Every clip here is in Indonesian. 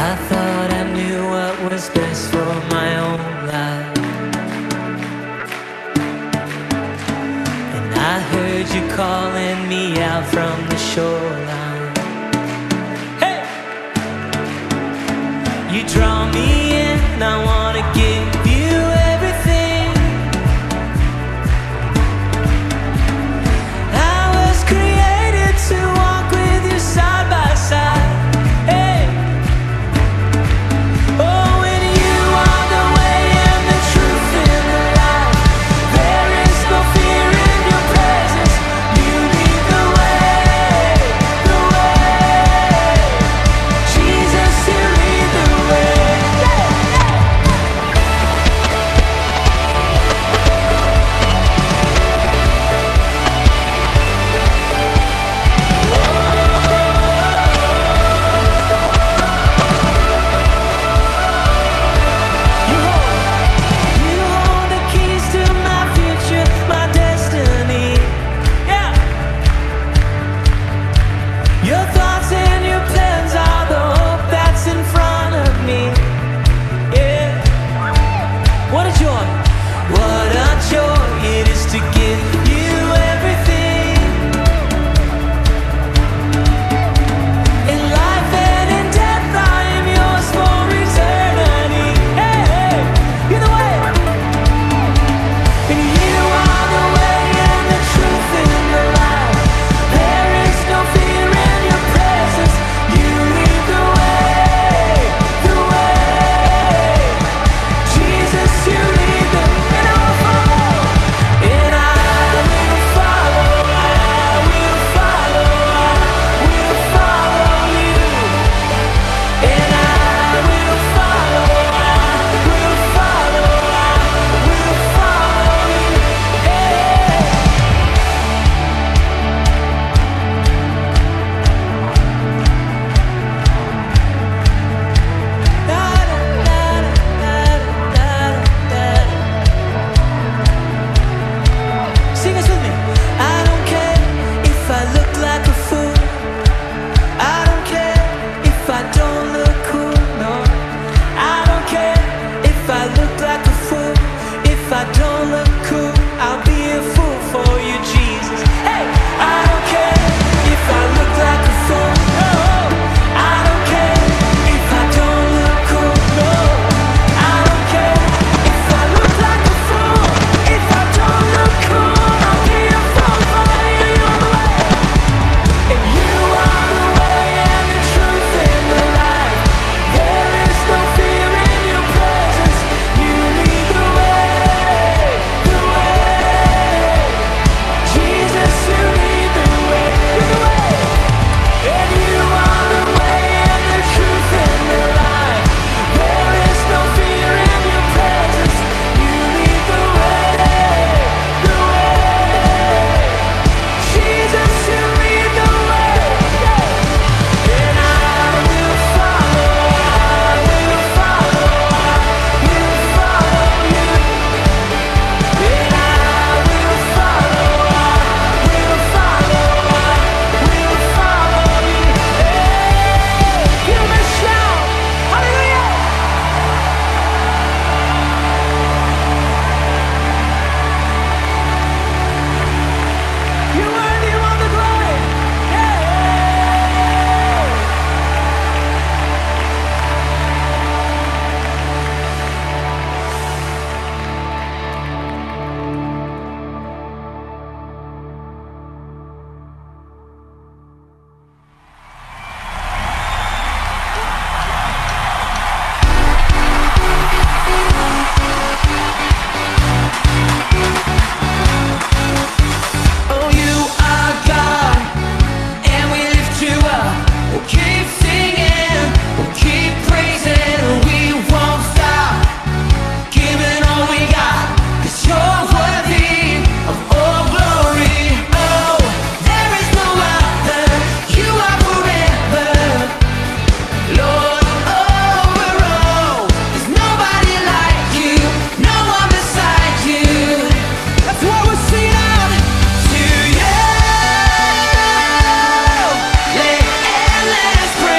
I thought I knew what was best for my own life, and I heard you calling me out from the shoreline. Hey! You draw me in, I wanna give you everything. I was created to walk with you side by side. Let's pray.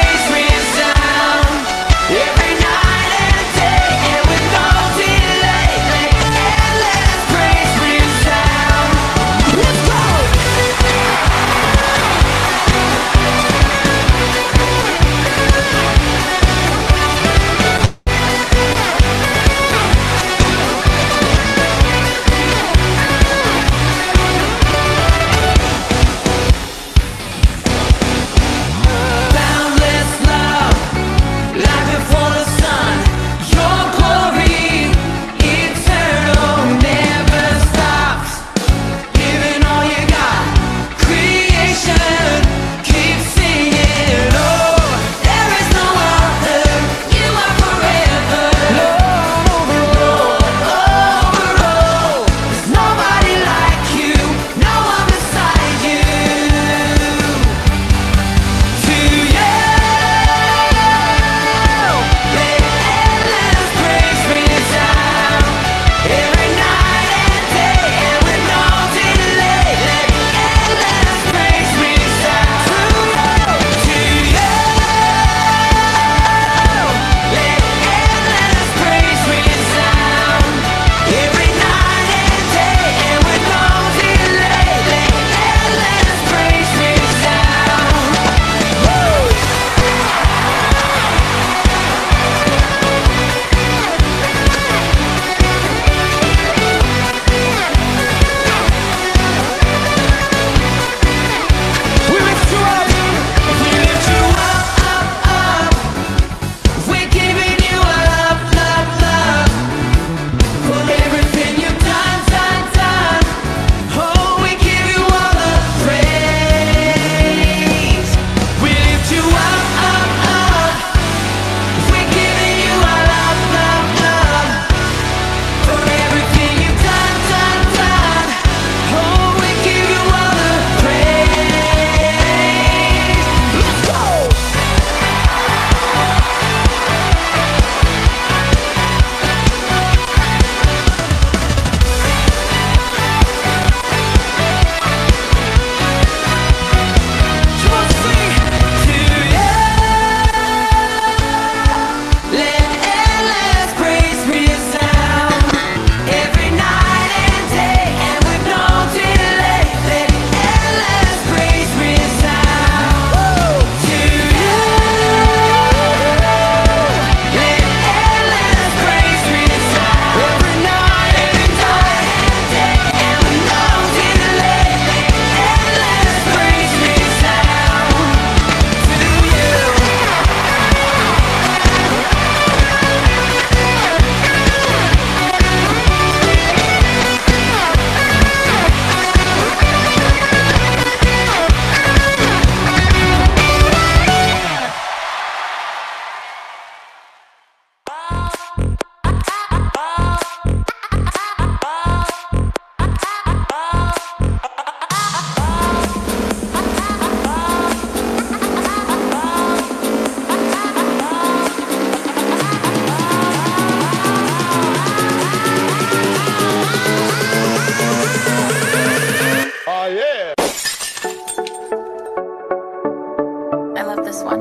this one.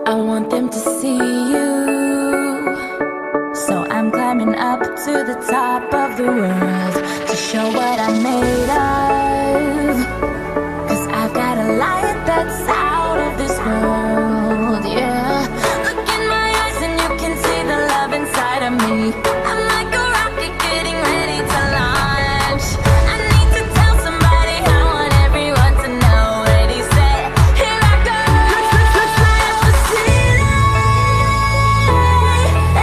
I want them to see you, so I'm climbing up to the top of the world to show what I'm made of. 'Cause I've got a light that's out of this world, yeah. Look in my eyes and you can see the love inside of me. I'm like a rocket getting ready to launch. I need to tell somebody, I want everyone to know. Ready, set, here I go. Let's light up the city.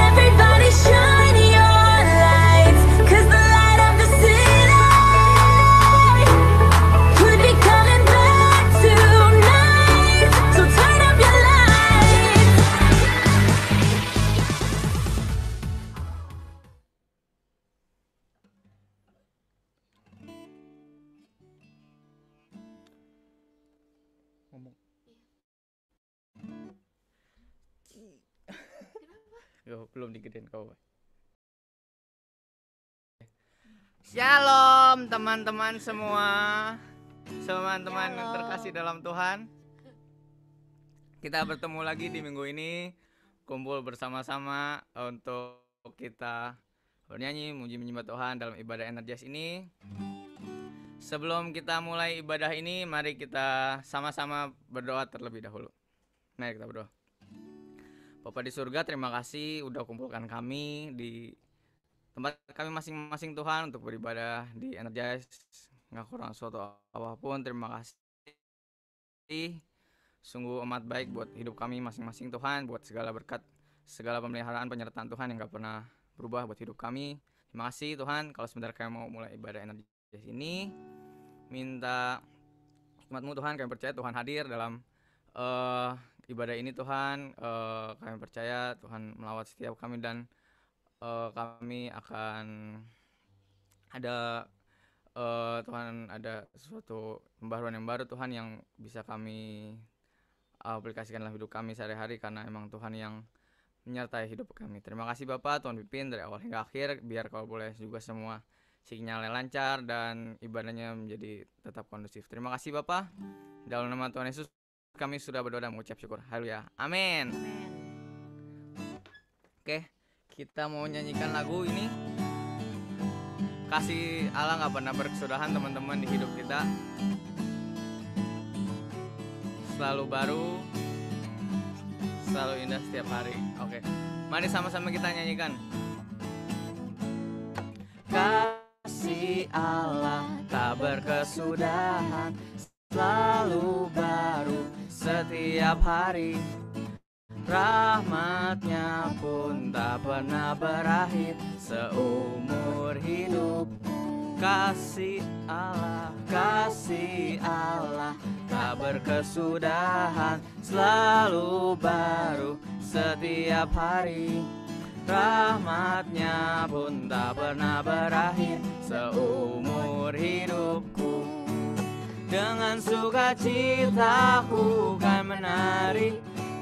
Everybody shine your lights, 'cause the light of the city could be coming back tonight. So turn up your lights. Ngomong. Yo, belum digedein kau. Shalom teman-teman semua, teman-teman yang terkasih dalam Tuhan. Kita bertemu lagi di minggu ini, kumpul bersama-sama untuk kita bernyanyi, muji menyembah Tuhan dalam ibadah Energize ini. Sebelum kita mulai ibadah ini, mari kita sama-sama berdoa terlebih dahulu. Mari kita berdoa. Bapa di surga, terima kasih udah kumpulkan kami di tempat kami masing-masing Tuhan untuk beribadah di Energize. Nggak kurang suatu apapun, terima kasih. Sungguh amat baik buat hidup kami masing-masing Tuhan, buat segala berkat, segala pemeliharaan, penyertaan Tuhan yang nggak pernah berubah buat hidup kami. Terima kasih Tuhan. Kalau sebentar kami mau mulai ibadah Energize ini, minta hikmat-Mu Tuhan. Kami percaya Tuhan hadir dalam ibadah ini Tuhan. Kami percaya Tuhan melawat setiap kami dan kami akan ada Tuhan ada sesuatu pembaharuan yang baru Tuhan yang bisa kami aplikasikan dalam hidup kami sehari-hari, karena emang Tuhan yang menyertai hidup kami. Terima kasih Bapak, Tuhan pimpin dari awal hingga akhir, biar kalau boleh juga semua sinyalnya lancar dan ibadahnya menjadi tetap kondusif. Terima kasih Bapak, dalam nama Tuhan Yesus kami sudah berdoa dan mengucap syukur. Haleluya, amin. Oke, kita mau nyanyikan lagu ini. Kasih Allah gak pernah berkesudahan teman-teman di hidup kita, selalu baru, selalu indah setiap hari. Oke, mari sama-sama kita nyanyikan. Kasih Allah tak berkesudahan, selalu baru setiap hari. Rahmatnya pun tak pernah berakhir seumur hidup. Kasih Allah tak berkesudahan, selalu baru setiap hari. Rahmatnya pun tak pernah berakhir seumur hidupku. Dengan sukacitaku kan menari,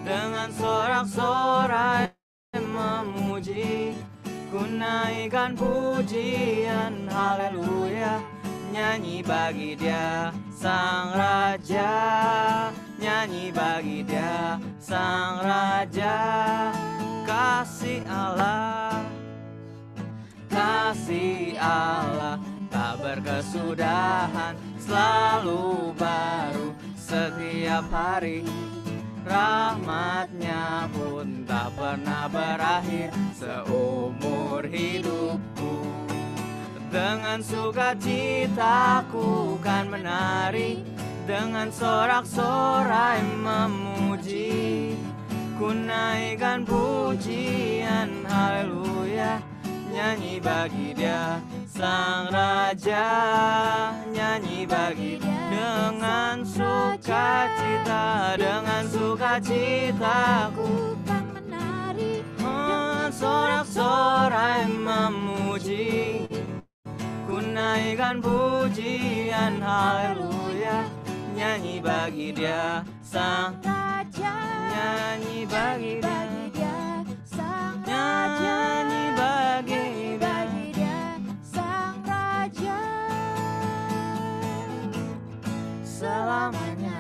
dengan sorak-sorai memuji, ku naikkan pujian haleluya. Nyanyi bagi Dia Sang Raja, nyanyi bagi Dia Sang Raja. Kasih Allah tak berkesudahan, selalu baru setiap hari. Rahmatnya pun tak pernah berakhir seumur hidupku. Dengan sukacitaku kan menari, dengan sorak-sorai memuji, ku naikkan pujian haleluya. Nyanyi bagi Dia Sang Raja, nyanyi bagi Dia dengan sukacita, dengan sukacitaku kan menari, dengan sorak-sorai memuji, ku naikkan pujian haleluya. Nyanyi bagi Dia Sang Raja, nyanyi bagi Dia Sang Raja, nyanyi bagi Dia Sang Raja selamanya.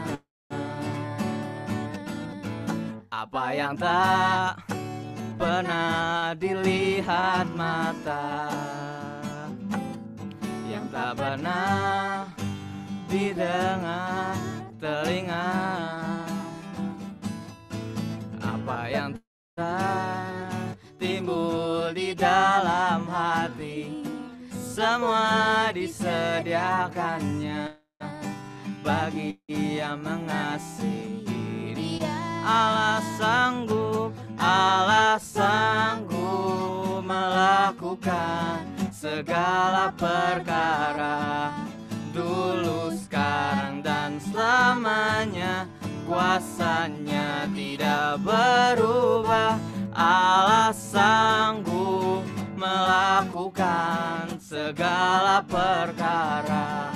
Apa yang tak pernah dilihat mata, yang tak pernah didengar telinga, apa yang tak timbul di dalam hati, semua disediakannya bagi yang mengasihi Dia. Allah sanggup melakukan segala perkara, dulu, sekarang, dan selamanya. Kuasanya tidak berubah. Allah sanggup melakukan segala perkara,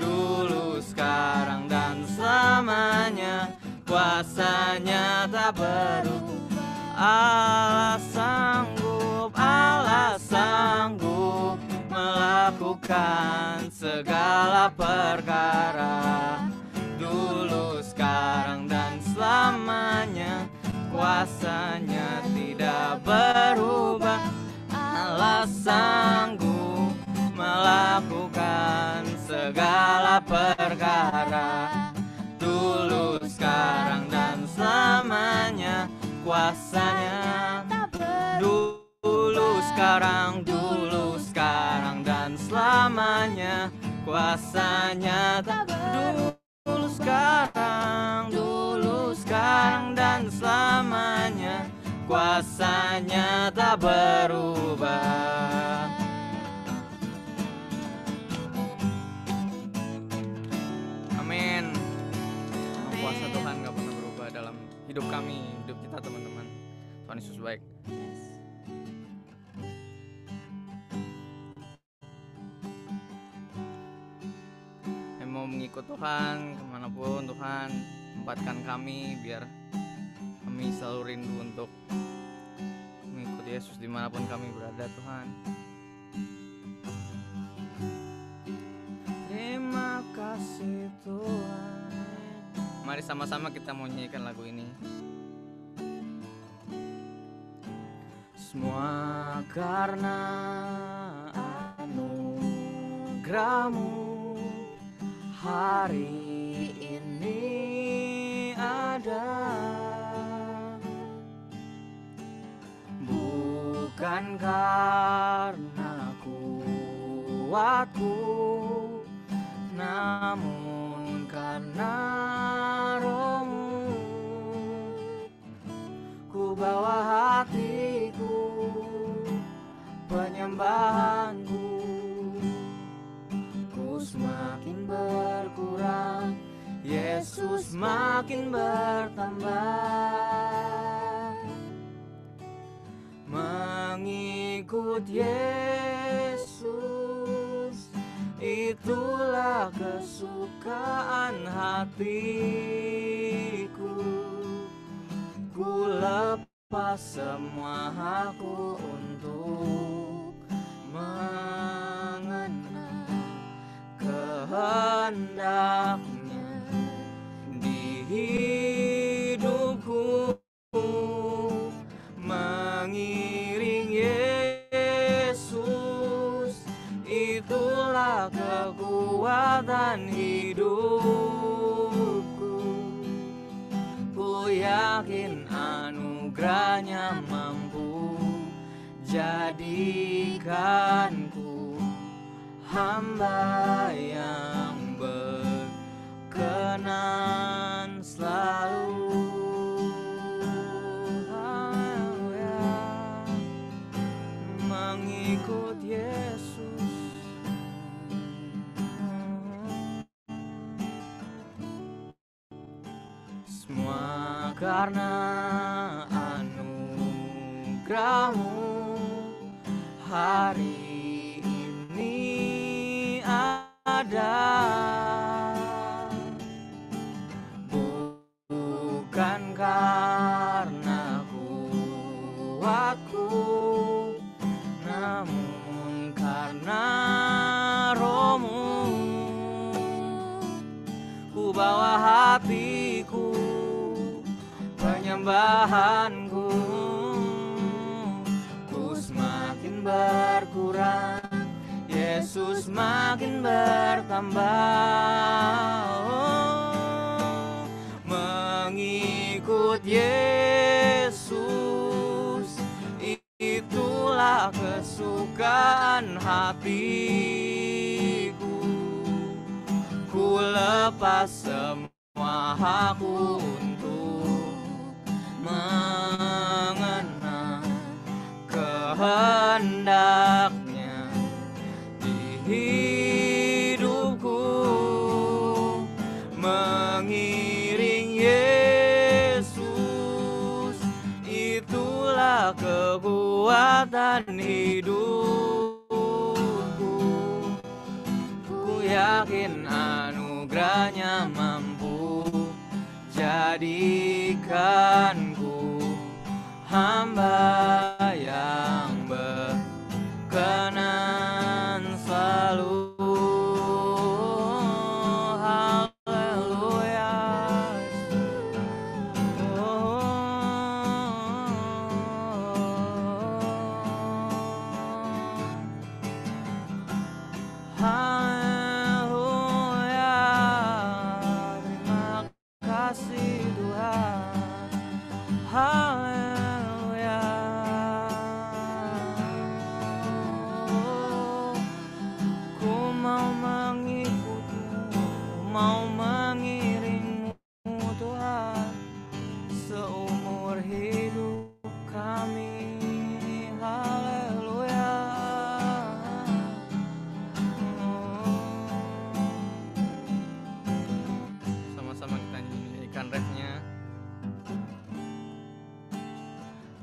dulu, sekarang, dan selamanya. Kuasanya tak berubah. Allah sanggup melakukan segala perkara, dulu, sekarang, dan selamanya. Kuasanya tidak berubah. Allah sanggup melakukan segala perkara, dulu, sekarang, dan selamanya. Kuasanya dulu, sekarang, dan selamanya. Kuasanya dulu, sekarang, dan selamanya. Kuasanya tak berubah. Amin. Kuasa Tuhan gak pernah berubah dalam hidup kami, hidup kita teman-teman. Tuhan Yesus baik. Yang mau mengikut Tuhan kemanapun Tuhan tempatkan kami, biar kami selalu rindu untuk mengikuti Yesus dimanapun kami berada Tuhan. Terima kasih Tuhan. Mari sama-sama kita mau nyanyikan lagu ini. Semua karena anugerah-Mu hari ini ada, bukan karena kuatku, namun karena Roh-Mu. Ku bawa hatiku, penyembahanku, ku semakin berkurang, Yesus makin bertambah. Mengikut Yesus, itulah kesukaan hatiku. Ku lepas semua hakku untuk mengenal kehendaknya di hidupku. Mengiring Yesus, itulah kekuatan hidupku. Ku yakin anugerahnya mampu jadikanku hamba yang berkenan selalu. Mengikut Yesus, semua karena anugerah-Mu hari ini ada, bukan karena kuatku, namun karena Roh-Mu. Ku bawa hatiku, penyembahanku, persembahanku, ku semakin berkurang, Yesus makin bertambah. Oh, mengikut Yesus, itulah kesukaan hatiku. Ku lepas semua hakku untuk mengenang kehendaknya di hidupku. Mengiring Yesus, itulah kekuatan hidupku. Ku yakin anugerahnya mampu jadikanku hamba yang berkenan selalu. Haleluya. Haleluya. Terima kasih Tuhan. Haleluya. Ku mau mengikutmu, mau mengiringmu Tuhan, seumur hidup kami. Haleluya. Sama-sama kita nyanyikan refnya.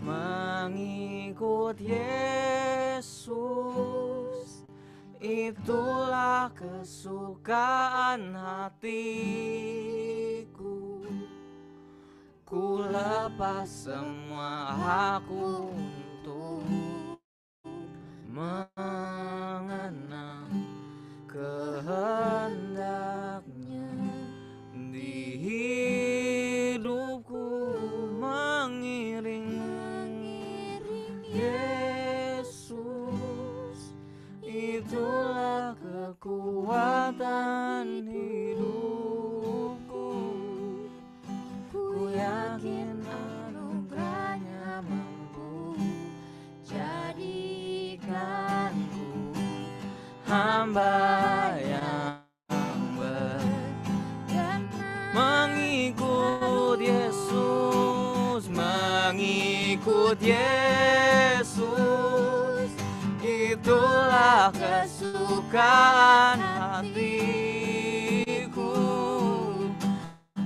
Mengikut Yesus, itulah kesukaan hatiku. Ku lepas semua hakku untuk mengenang kehendaknya di hidupku. Mengiring Yesus, itulah kekuatan hidupku. Ku yakin anugerahnya mampu jadikanku hamba yang mengikut Yesus, mengikut Yesus, itulah kesukaan hatiku.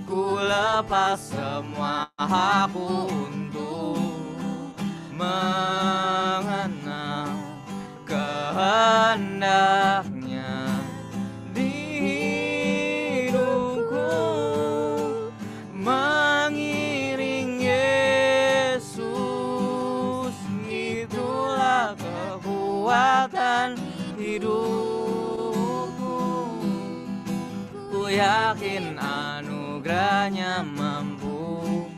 Ku lepas semua hakku untuk mengenang kehendaknya di hidupku. Mengiring Yesus, itulah kekuatan hidupku. Ku yakin anugerahnya mampu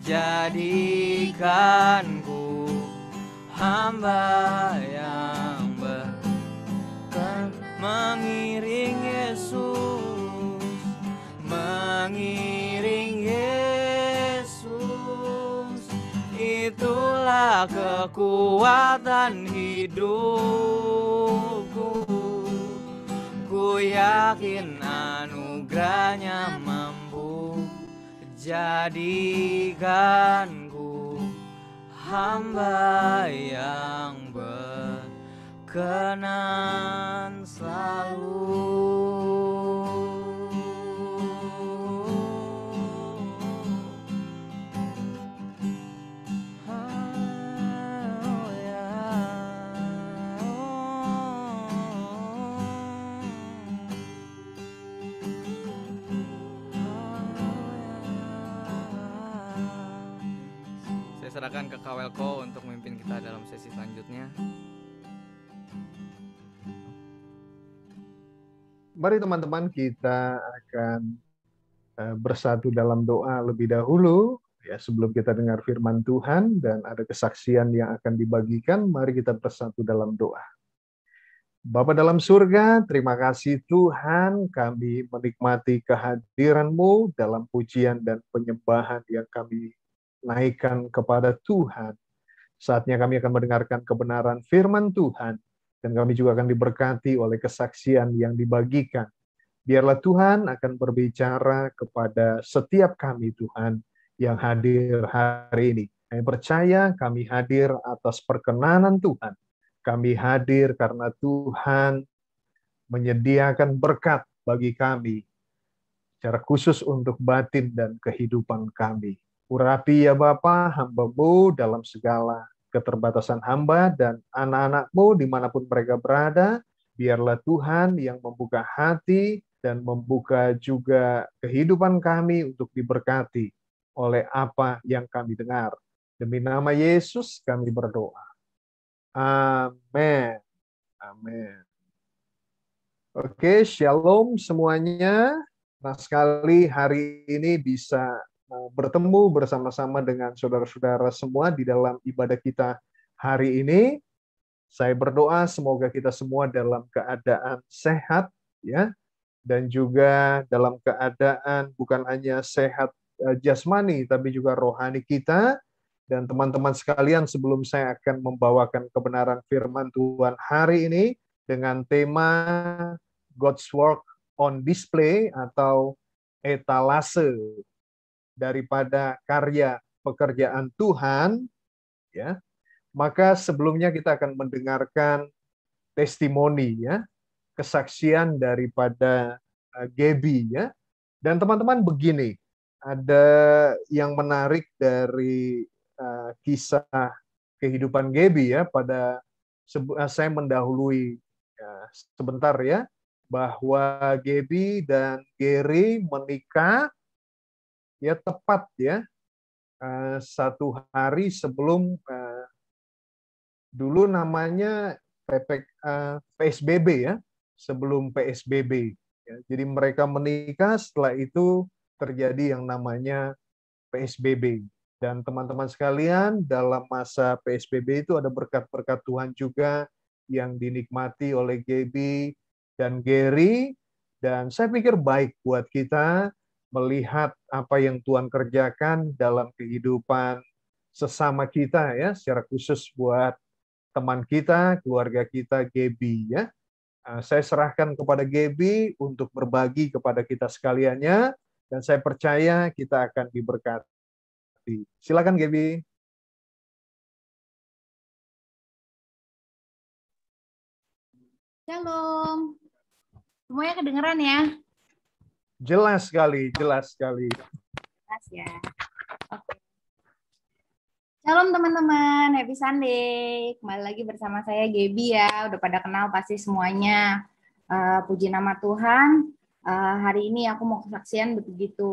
jadikanku hamba yang mengiring Yesus, mengiring Yesus, itulah kekuatan hidupku. Ku yakin anugerahnya mampu jadikanku hamba yang berkenan selalu. Saya serahkan ke Kawelko untuk memimpin kita dalam sesi selanjutnya. Mari teman-teman kita akan bersatu dalam doa lebih dahulu Ya, sebelum kita dengar firman Tuhan dan ada kesaksian yang akan dibagikan, mari kita bersatu dalam doa. Bapa dalam surga, terima kasih Tuhan, kami menikmati kehadiran-Mu dalam pujian dan penyembahan yang kami naikkan kepada Tuhan. Saatnya kami akan mendengarkan kebenaran firman Tuhan, dan kami juga akan diberkati oleh kesaksian yang dibagikan. Biarlah Tuhan akan berbicara kepada setiap kami, Tuhan, yang hadir hari ini. Kami percaya kami hadir atas perkenanan Tuhan. Kami hadir karena Tuhan menyediakan berkat bagi kami, secara khusus untuk batin dan kehidupan kami. Urapi ya Bapa, hamba-Mu dalam segala keterbatasan hamba dan anak-anak-Mu dimanapun mereka berada. Biarlah Tuhan yang membuka hati dan membuka juga kehidupan kami untuk diberkati oleh apa yang kami dengar. Demi nama Yesus kami berdoa. Amin. Amin. Oke, shalom semuanya. Nah, sekali hari ini bisa bertemu bersama-sama dengan saudara-saudara semua di dalam ibadah kita hari ini. Saya berdoa semoga kita semua dalam keadaan sehat, ya, dan juga dalam keadaan bukan hanya sehat jasmani, tapi juga rohani kita. Dan teman-teman sekalian, sebelum saya akan membawakan kebenaran firman Tuhan hari ini dengan tema God's Work on Display atau etalase daripada karya pekerjaan Tuhan, ya, maka sebelumnya kita akan mendengarkan testimoni, ya, kesaksian daripada Gaby, ya. Dan teman-teman begini, ada yang menarik dari kisah kehidupan Gaby, ya. Pada saya mendahului sebentar, ya, bahwa Gaby dan Gary menikah, ya, tepat, ya, satu hari sebelum dulu namanya PSBB, ya, sebelum PSBB. Ya, jadi mereka menikah, setelah itu terjadi yang namanya PSBB. Dan teman-teman sekalian, dalam masa PSBB itu ada berkat-berkat Tuhan juga yang dinikmati oleh Gaby dan Gary. Dan saya pikir baik buat kita melihat apa yang Tuhan kerjakan dalam kehidupan sesama kita, ya, secara khusus buat teman kita, keluarga kita, Gaby, ya. Saya serahkan kepada Gaby untuk berbagi kepada kita sekaliannya, dan saya percaya kita akan diberkati. Silakan Gaby. Shalom. Semuanya kedengeran ya? Jelas sekali, jelas sekali. Jelas ya. Oke. Shalom teman-teman, happy Sunday. Kembali lagi bersama saya Gaby, ya. Udah pada kenal pasti semuanya. Puji nama Tuhan. Hari ini aku mau kesaksian begitu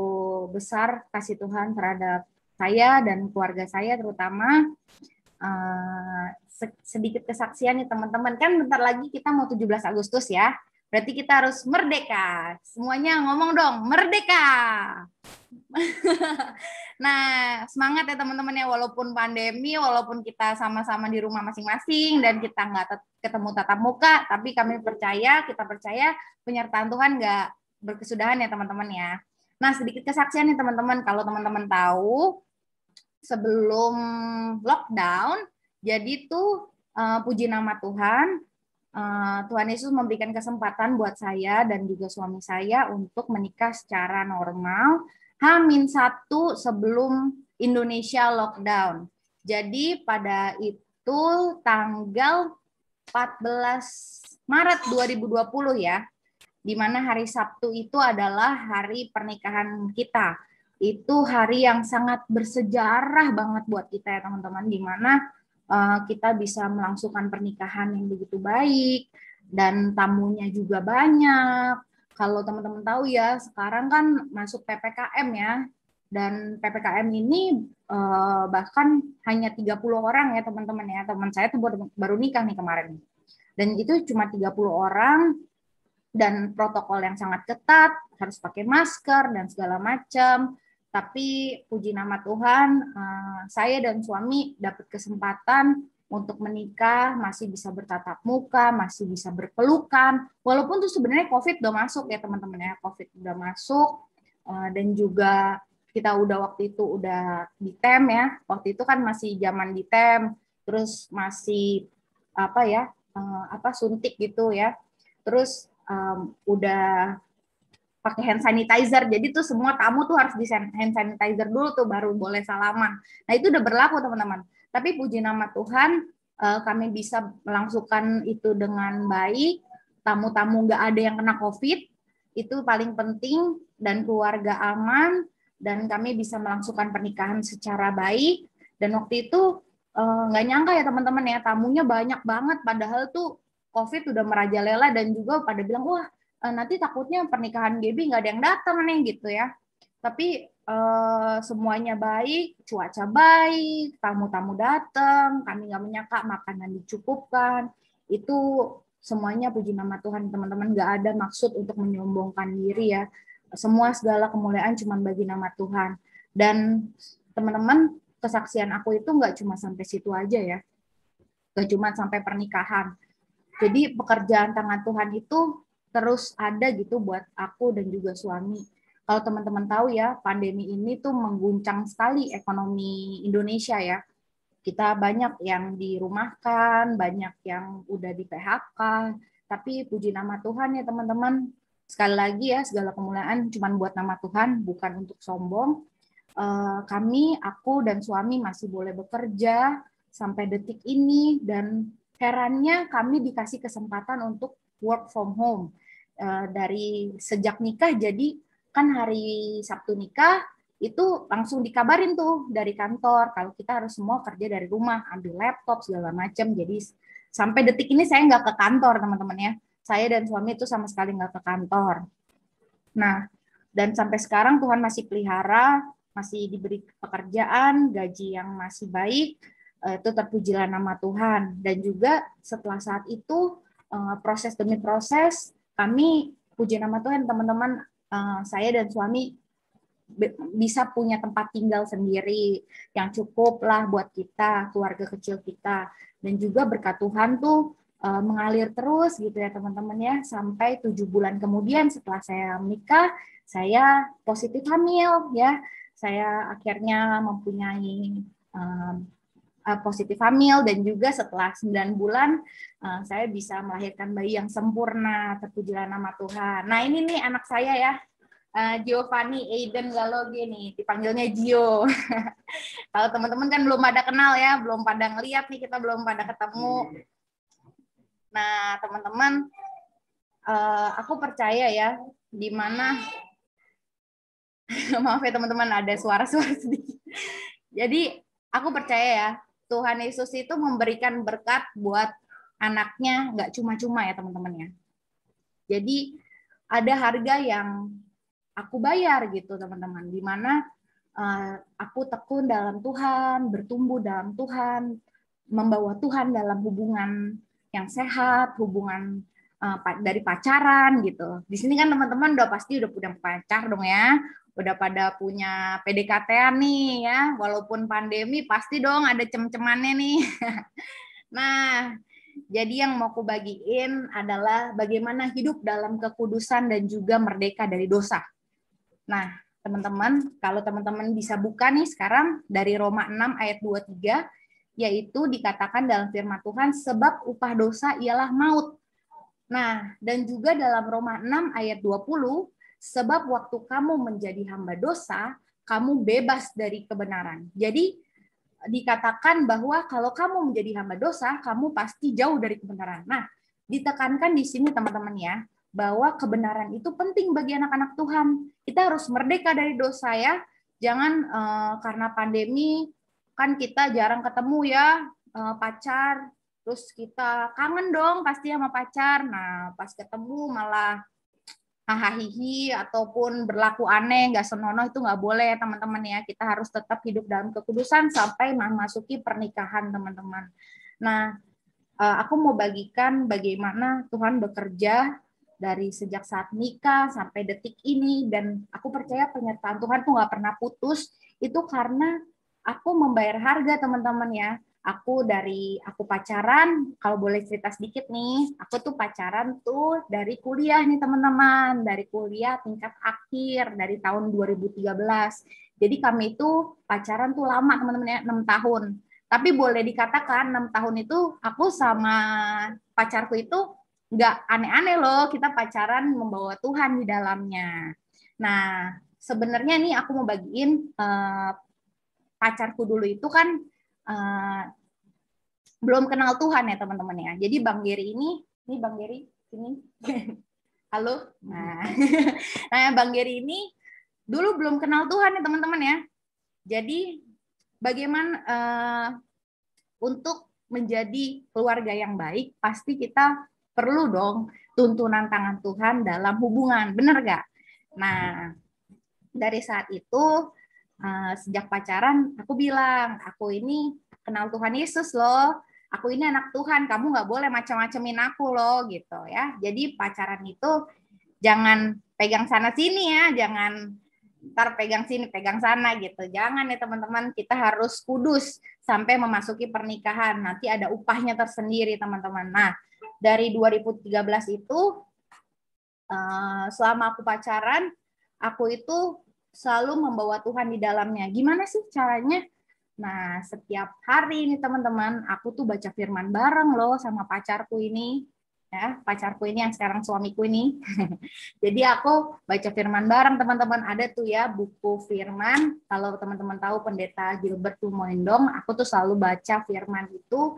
besar kasih Tuhan terhadap saya dan keluarga saya terutama. Sedikit kesaksian nih teman-teman. Kan bentar lagi kita mau 17 Agustus ya. Berarti kita harus merdeka. Semuanya ngomong dong, merdeka. Nah, semangat ya teman-teman ya, walaupun pandemi, walaupun kita sama-sama di rumah masing-masing dan kita nggak ketemu tatap muka, tapi kita percaya penyertaan Tuhan nggak berkesudahan ya teman-teman ya. Nah, sedikit kesaksian nih teman-teman, kalau teman-teman tahu sebelum lockdown, jadi tuh puji nama Tuhan, Tuhan Yesus memberikan kesempatan buat saya dan juga suami saya untuk menikah secara normal H-1 sebelum Indonesia lockdown. Jadi pada itu tanggal 14 Maret 2020 ya, di mana hari Sabtu itu adalah hari pernikahan kita. Itu hari yang sangat bersejarah banget buat kita ya teman-teman, di mana kita bisa melangsungkan pernikahan yang begitu baik dan tamunya juga banyak. Kalau teman-teman tahu ya, sekarang kan masuk PPKM ya, dan PPKM ini bahkan hanya 30 orang ya teman-teman ya. Teman saya tuh baru nikah nih kemarin. Dan itu cuma 30 orang dan protokol yang sangat ketat, harus pakai masker dan segala macam. Tapi puji nama Tuhan, saya dan suami dapat kesempatan untuk menikah, masih bisa bertatap muka, masih bisa berpelukan. Walaupun tuh sebenarnya COVID udah masuk ya teman-teman ya, COVID udah masuk, dan juga kita waktu itu udah di TEM ya. Waktu itu kan masih zaman di TEM, terus masih suntik gitu ya. Terus udah pakai hand sanitizer, jadi tuh semua tamu tuh harus di hand sanitizer dulu tuh baru boleh salaman. Nah itu udah berlaku teman-teman. Tapi puji nama Tuhan, kami bisa melangsungkan itu dengan baik. Tamu-tamu nggak ada yang kena COVID, itu paling penting, dan keluarga aman, dan kami bisa melangsungkan pernikahan secara baik. Dan waktu itu nggak nyangka ya teman-teman ya, tamunya banyak banget, padahal tuh COVID udah merajalela, dan juga pada bilang, wah nanti takutnya pernikahan Gaby nggak ada yang datang nih gitu ya. Tapi semuanya baik, cuaca baik, tamu-tamu datang, kami nggak menyangka makanan dicukupkan. Itu semuanya puji nama Tuhan teman-teman, nggak ada maksud untuk menyombongkan diri ya. Semua segala kemuliaan cuma bagi nama Tuhan. Dan teman-teman, kesaksian aku itu nggak cuma sampai situ aja ya, nggak cuma sampai pernikahan. Jadi pekerjaan tangan Tuhan itu terus ada gitu buat aku dan juga suami. Kalau teman-teman tahu ya, pandemi ini tuh mengguncang sekali ekonomi Indonesia ya. Kita banyak yang dirumahkan, banyak yang udah di PHK, tapi puji nama Tuhan ya teman-teman. Sekali lagi ya, segala kemuliaan cuma buat nama Tuhan, bukan untuk sombong. Aku dan suami masih boleh bekerja sampai detik ini, dan herannya kami dikasih kesempatan untuk work from home. Dari sejak nikah, jadi kan hari Sabtu nikah itu langsung dikabarin tuh dari kantor kalau kita harus semua kerja dari rumah, ambil laptop segala macam. Jadi sampai detik ini saya nggak ke kantor teman-teman ya, saya dan suami itu sama sekali nggak ke kantor. Nah, dan sampai sekarang Tuhan masih pelihara, masih diberi pekerjaan, gaji yang masih baik, itu terpujilah nama Tuhan. Dan juga setelah saat itu proses demi proses, kami puji nama Tuhan teman-teman, saya dan suami bisa punya tempat tinggal sendiri yang cukup lah buat kita, keluarga kecil kita. Dan juga berkat Tuhan tuh mengalir terus gitu ya teman-teman ya, sampai 7 bulan kemudian setelah saya menikah, saya positif hamil ya. Saya akhirnya mempunyai positif hamil, dan juga setelah 9 bulan saya bisa melahirkan bayi yang sempurna, terpujilah nama Tuhan. Nah ini nih anak saya ya, Giovanni Aiden Galoge nih, dipanggilnya Gio. Kalau teman-teman kan belum pada kenal ya, belum pada ngeliat nih, kita belum pada ketemu. Nah teman-teman, aku percaya ya, di mana maaf ya teman-teman, ada suara-suara sedikit. Jadi aku percaya ya, Tuhan Yesus itu memberikan berkat buat anaknya nggak cuma-cuma ya teman-teman ya. Jadi ada harga yang aku bayar gitu teman-teman, di mana aku tekun dalam Tuhan, bertumbuh dalam Tuhan, membawa Tuhan dalam hubungan yang sehat, hubungan dari pacaran gitu. Di sini kan teman-teman pasti udah punya pacar dong ya. Udah pada punya PDKT-an nih ya, walaupun pandemi pasti dong ada cem-cemannya nih. Nah, jadi yang mau aku bagiin adalah bagaimana hidup dalam kekudusan dan juga merdeka dari dosa. Nah, teman-teman, kalau teman-teman bisa buka nih sekarang dari Roma 6 ayat 23, yaitu dikatakan dalam firman Tuhan, sebab upah dosa ialah maut. Nah, dan juga dalam Roma 6 ayat 20, sebab waktu kamu menjadi hamba dosa, kamu bebas dari kebenaran. Jadi dikatakan bahwa kalau kamu menjadi hamba dosa, kamu pasti jauh dari kebenaran. Nah, ditekankan di sini teman-teman ya, bahwa kebenaran itu penting bagi anak-anak Tuhan. Kita harus merdeka dari dosa ya. Jangan karena pandemi kan kita jarang ketemu ya, pacar, terus kita kangen dong pasti sama pacar. Nah, pas ketemu malah hahihi ataupun berlaku aneh, nggak senonoh, itu nggak boleh ya teman-teman ya. Kita harus tetap hidup dalam kekudusan sampai memasuki pernikahan teman-teman. Nah, aku mau bagikan bagaimana Tuhan bekerja dari sejak saat nikah sampai detik ini, dan aku percaya penyertaan Tuhan tuh nggak pernah putus. Itu karena aku membayar harga, teman-teman ya. Aku pacaran, kalau boleh cerita sedikit nih, aku tuh pacaran tuh dari kuliah nih teman-teman, dari kuliah tingkat akhir dari tahun 2013. Jadi kami itu pacaran tuh lama teman-teman ya, 6 tahun. Tapi boleh dikatakan 6 tahun itu aku sama pacarku itu nggak aneh-aneh loh, kita pacaran membawa Tuhan di dalamnya. Nah, sebenarnya nih aku mau bagiin pacarku dulu itu kan belum kenal Tuhan ya teman-teman ya. Jadi Bang Geri ini Bang Geri sini. Halo. Nah, Bang Geri ini dulu belum kenal Tuhan ya teman-teman ya. Jadi bagaimana untuk menjadi keluarga yang baik, pasti kita perlu dong tuntunan tangan Tuhan dalam hubungan, bener gak? Nah, dari saat itu sejak pacaran aku bilang, aku ini kenal Tuhan Yesus loh, aku ini anak Tuhan, kamu nggak boleh macam-macamin aku loh gitu ya. Jadi pacaran itu jangan pegang sana sini ya, jangan ntar pegang sini pegang sana gitu, jangan ya teman-teman, kita harus kudus sampai memasuki pernikahan, nanti ada upahnya tersendiri teman-teman. Nah, dari 2013 itu selama aku pacaran, aku itu selalu membawa Tuhan di dalamnya. Gimana sih caranya? Nah, setiap hari nih teman-teman, aku tuh baca firman bareng loh sama pacarku ini. Ya, pacarku ini yang sekarang suamiku ini. Jadi aku baca firman bareng teman-teman. Ada tuh ya buku firman. Kalau teman-teman tahu Pendeta Gilbert Tumoendong, aku tuh selalu baca firman itu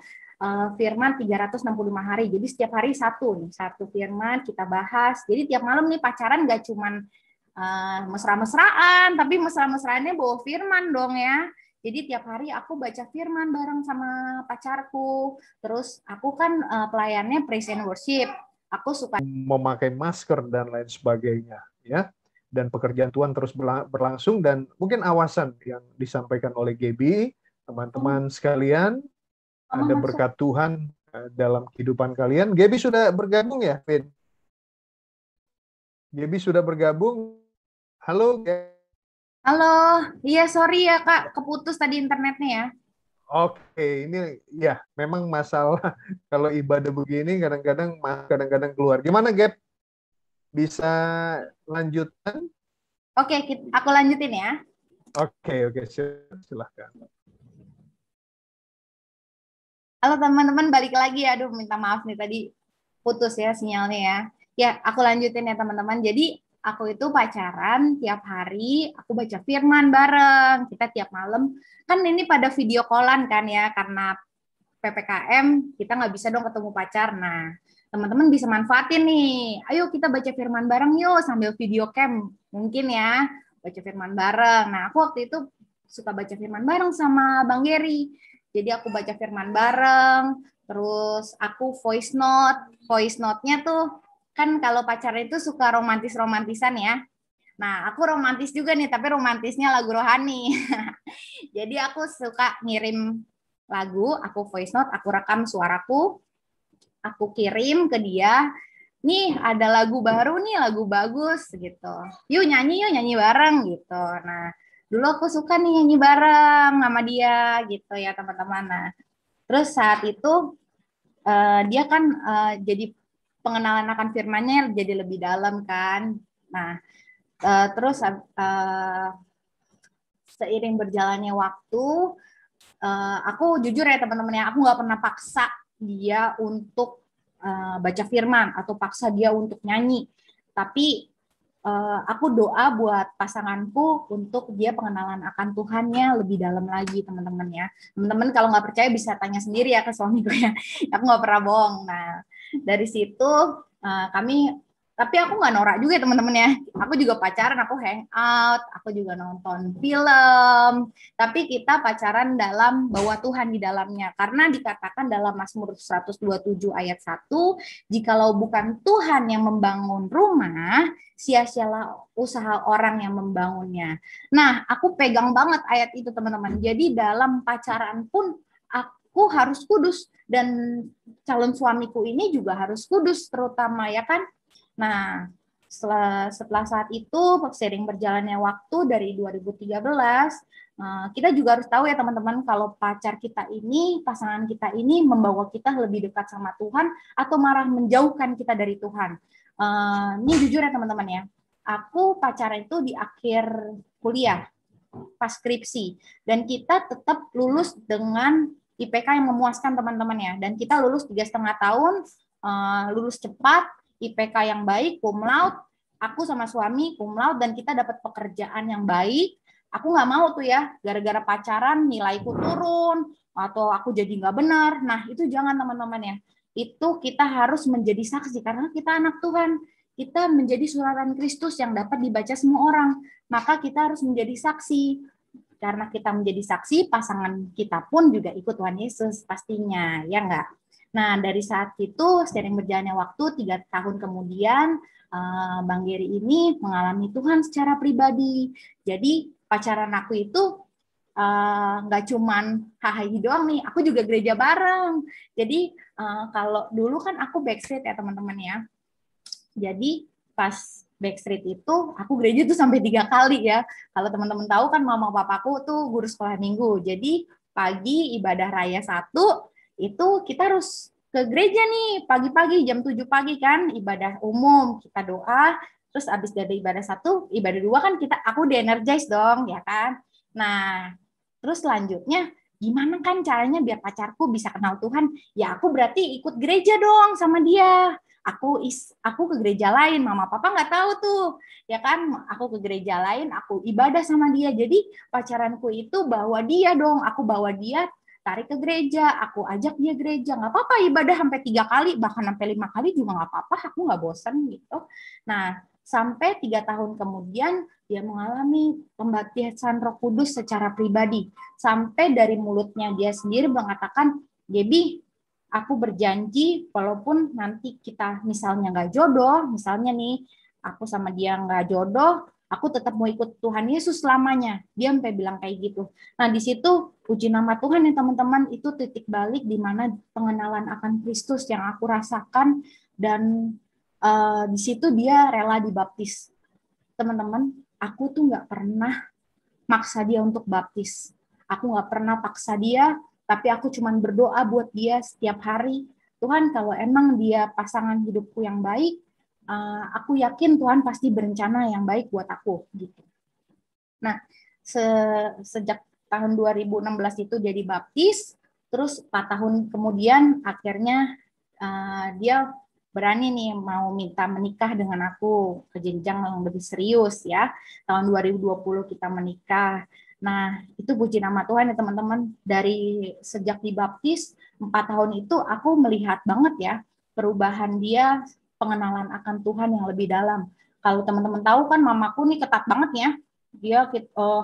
firman 365 hari. Jadi setiap hari satu firman kita bahas. Jadi tiap malam nih pacaran gak cuman mesra-mesraan, tapi mesra-mesraannya bawa firman dong ya. Jadi tiap hari aku baca firman bareng sama pacarku. Terus aku kan pelayannya praise and worship. Aku suka memakai masker dan lain sebagainya, ya. Dan pekerjaan Tuhan terus berlangsung, dan mungkin awasan yang disampaikan oleh Gaby, teman-teman sekalian, ada berkat Tuhan dalam kehidupan kalian. Gaby sudah bergabung ya, Vin? Gaby sudah bergabung. Halo, Gaby. Halo, iya sorry ya Kak, keputus tadi internetnya ya. Oke, ini ya memang masalah kalau ibadah begini kadang-kadang keluar. Gimana, Gap? Bisa lanjutkan? Oke, aku lanjutin ya. Oke, silahkan. Halo teman-teman, balik lagi ya. Aduh, minta maaf nih tadi putus ya sinyalnya ya. Ya, aku lanjutin ya teman-teman. Jadi aku itu pacaran tiap hari, aku baca firman bareng. Kita tiap malam, kan ini pada video callan kan ya, karena PPKM, kita nggak bisa dong ketemu pacar. Nah, teman-teman bisa manfaatin nih. Ayo kita baca firman bareng yuk, sambil video cam. Mungkin ya, baca firman bareng. Nah, aku waktu itu suka baca firman bareng sama Bang Geri. Jadi aku baca firman bareng, terus aku voice note. Voice note-nya tuh, kan kalau pacaran itu suka romantis-romantisan ya. Nah, aku romantis juga nih, tapi romantisnya lagu rohani. Jadi aku suka ngirim lagu, aku voice note, aku rekam suaraku, aku kirim ke dia. Nih, ada lagu baru nih, lagu bagus gitu. Yuk nyanyi bareng gitu. Nah, dulu aku suka nih nyanyi bareng sama dia gitu ya teman-teman. Nah, terus saat itu dia kan jadi pengenalan akan firman-nya jadi lebih dalam kan. Nah, terus seiring berjalannya waktu, aku jujur ya teman-teman ya, aku nggak pernah paksa dia untuk baca firman atau paksa dia untuk nyanyi. Tapi aku doa buat pasanganku untuk dia pengenalan akan Tuhannya lebih dalam lagi teman-teman ya. Teman-teman kalau nggak percaya bisa tanya sendiri ya ke suamiku ya. Aku nggak pernah bohong. Nah, dari situ tapi aku nggak norak juga teman-teman ya. Aku juga pacaran, aku hangout, aku juga nonton film. Tapi kita pacaran dalam bawa Tuhan di dalamnya. Karena dikatakan dalam Mazmur 127 ayat 1, jikalau bukan Tuhan yang membangun rumah, sia-sialah usaha orang yang membangunnya. Nah, aku pegang banget ayat itu teman-teman. Jadi dalam pacaran pun aku harus kudus, dan calon suamiku ini juga harus kudus terutama ya kan. Nah, setelah saat itu, sering berjalannya waktu dari 2013, kita juga harus tahu ya teman-teman, kalau pacar kita ini, pasangan kita ini membawa kita lebih dekat sama Tuhan atau malah menjauhkan kita dari Tuhan. Ini jujur ya teman-teman ya, aku pacaran itu di akhir kuliah, pas skripsi, dan kita tetap lulus dengan IPK yang memuaskan teman-teman ya, dan kita lulus 3,5 tahun, lulus cepat, IPK yang baik, cum laude, aku sama suami cum laude, dan kita dapat pekerjaan yang baik. Aku nggak mau tuh ya, gara-gara pacaran nilaiku turun, atau aku jadi nggak benar. Nah, itu jangan teman-teman ya. Itu kita harus menjadi saksi, karena kita anak Tuhan. Kita menjadi suratan Kristus yang dapat dibaca semua orang. Maka kita harus menjadi saksi. Karena kita menjadi saksi, pasangan kita pun juga ikut Tuhan Yesus pastinya, ya nggak? Nah, dari saat itu, sering berjalannya waktu, 3 tahun kemudian, Bang Geri ini mengalami Tuhan secara pribadi. Jadi, pacaran aku itu nggak cuman hahaha doang nih, aku juga gereja bareng. Jadi, kalau dulu kan aku backstreet ya teman-teman ya. Jadi, pas backstreet itu, aku gereja tuh sampai 3 kali ya. Kalau teman-teman tahu kan mama papaku tuh guru sekolah minggu. Jadi, pagi ibadah raya 1, itu kita harus ke gereja nih pagi-pagi jam 7 pagi kan, ibadah umum, kita doa, terus abis dari ibadah 1, ibadah 2 kan aku di-energize dong ya kan. Nah, terus selanjutnya gimana kan caranya biar pacarku bisa kenal Tuhan? Ya aku berarti ikut gereja dong sama dia. Aku ke gereja lain, mama papa nggak tahu tuh ya kan, aku ke gereja lain, aku ibadah sama dia. Jadi pacaranku itu bawa dia dong, aku bawa dia tarik ke gereja, aku ajak dia gereja, nggak apa-apa ibadah sampai 3 kali, bahkan sampai 5 kali juga nggak apa-apa, aku nggak bosan gitu. Nah, sampai 3 tahun kemudian dia mengalami pembaptisan Roh Kudus secara pribadi, sampai dari mulutnya dia sendiri mengatakan, Debbie, aku berjanji walaupun nanti kita misalnya nggak jodoh, misalnya nih aku sama dia nggak jodoh, aku tetap mau ikut Tuhan Yesus selamanya. Dia sampai bilang kayak gitu. Nah, di situ puji nama Tuhan ya teman-teman, itu titik balik di mana pengenalan akan Kristus yang aku rasakan, dan di situ dia rela dibaptis. Teman-teman, aku tuh nggak pernah maksa dia untuk baptis. Aku nggak pernah paksa dia, tapi aku cuma berdoa buat dia setiap hari. Tuhan, kalau emang dia pasangan hidupku yang baik, aku yakin Tuhan pasti berencana yang baik buat aku gitu. Nah, sejak tahun 2016 itu dia dibaptis, terus 4 tahun kemudian akhirnya dia berani nih mau minta menikah dengan aku ke jenjang yang lebih serius ya. Tahun 2020 kita menikah. Nah, itu puji nama Tuhan ya teman-teman. Dari sejak dibaptis 4 tahun itu aku melihat banget ya perubahan dia, pengenalan akan Tuhan yang lebih dalam. Kalau teman-teman tahu kan mamaku nih ketat banget ya. Dia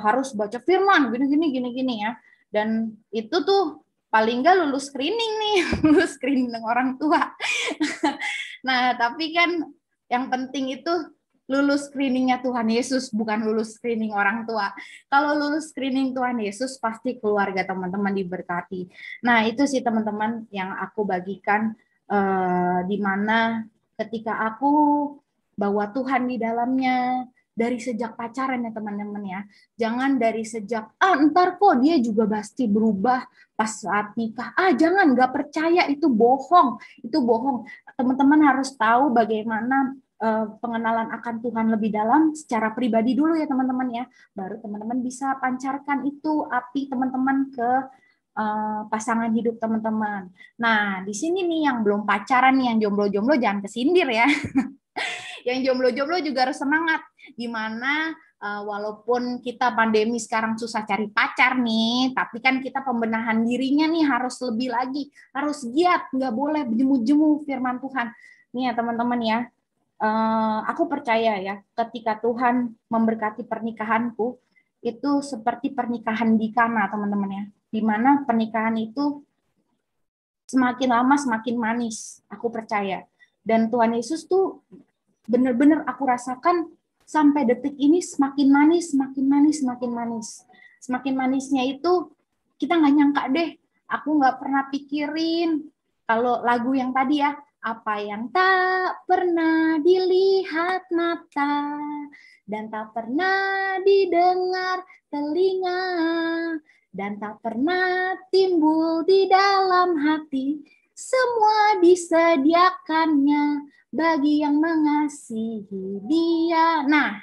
harus baca firman gini ya. Dan itu tuh paling nggak lulus screening nih, lulus screening orang tua. Nah, tapi kan yang penting itu lulus screeningnya Tuhan Yesus, bukan lulus screening orang tua. Kalau lulus screening Tuhan Yesus, pasti keluarga teman-teman diberkati. Nah, itu sih teman-teman yang aku bagikan, di mana ketika aku bawa Tuhan di dalamnya, dari sejak pacaran ya teman-teman ya. Jangan dari sejak, ntar kok dia juga pasti berubah pas saat nikah. Jangan, nggak percaya, itu bohong. Itu bohong. Teman-teman harus tahu bagaimana pengenalan akan Tuhan lebih dalam secara pribadi dulu ya teman-teman ya. Baru teman-teman bisa pancarkan itu api teman-teman ke pasangan hidup teman-teman. Nah, di sini nih yang belum pacaran nih, yang jomblo-jomblo jangan kesindir ya. Yang jomblo-jomblo juga harus semangat. Gimana walaupun kita pandemi sekarang susah cari pacar nih, tapi kan kita pembenahan dirinya nih harus lebih lagi, harus giat, nggak boleh jemu-jemu firman Tuhan. Nih ya teman-teman ya, aku percaya ya, ketika Tuhan memberkati pernikahanku, itu seperti pernikahan di Kana teman-teman ya, di mana pernikahan itu semakin lama semakin manis, aku percaya. Dan Tuhan Yesus tuh benar-benar aku rasakan sampai detik ini semakin manis, semakin manis, semakin manis. Semakin manisnya itu kita nggak nyangka deh. Aku nggak pernah pikirin kalau lagu yang tadi ya, Apa yang tak pernah dilihat mata dan tak pernah didengar telinga dan tak pernah timbul di dalam hati, semua disediakannya bagi yang mengasihi Dia. Nah,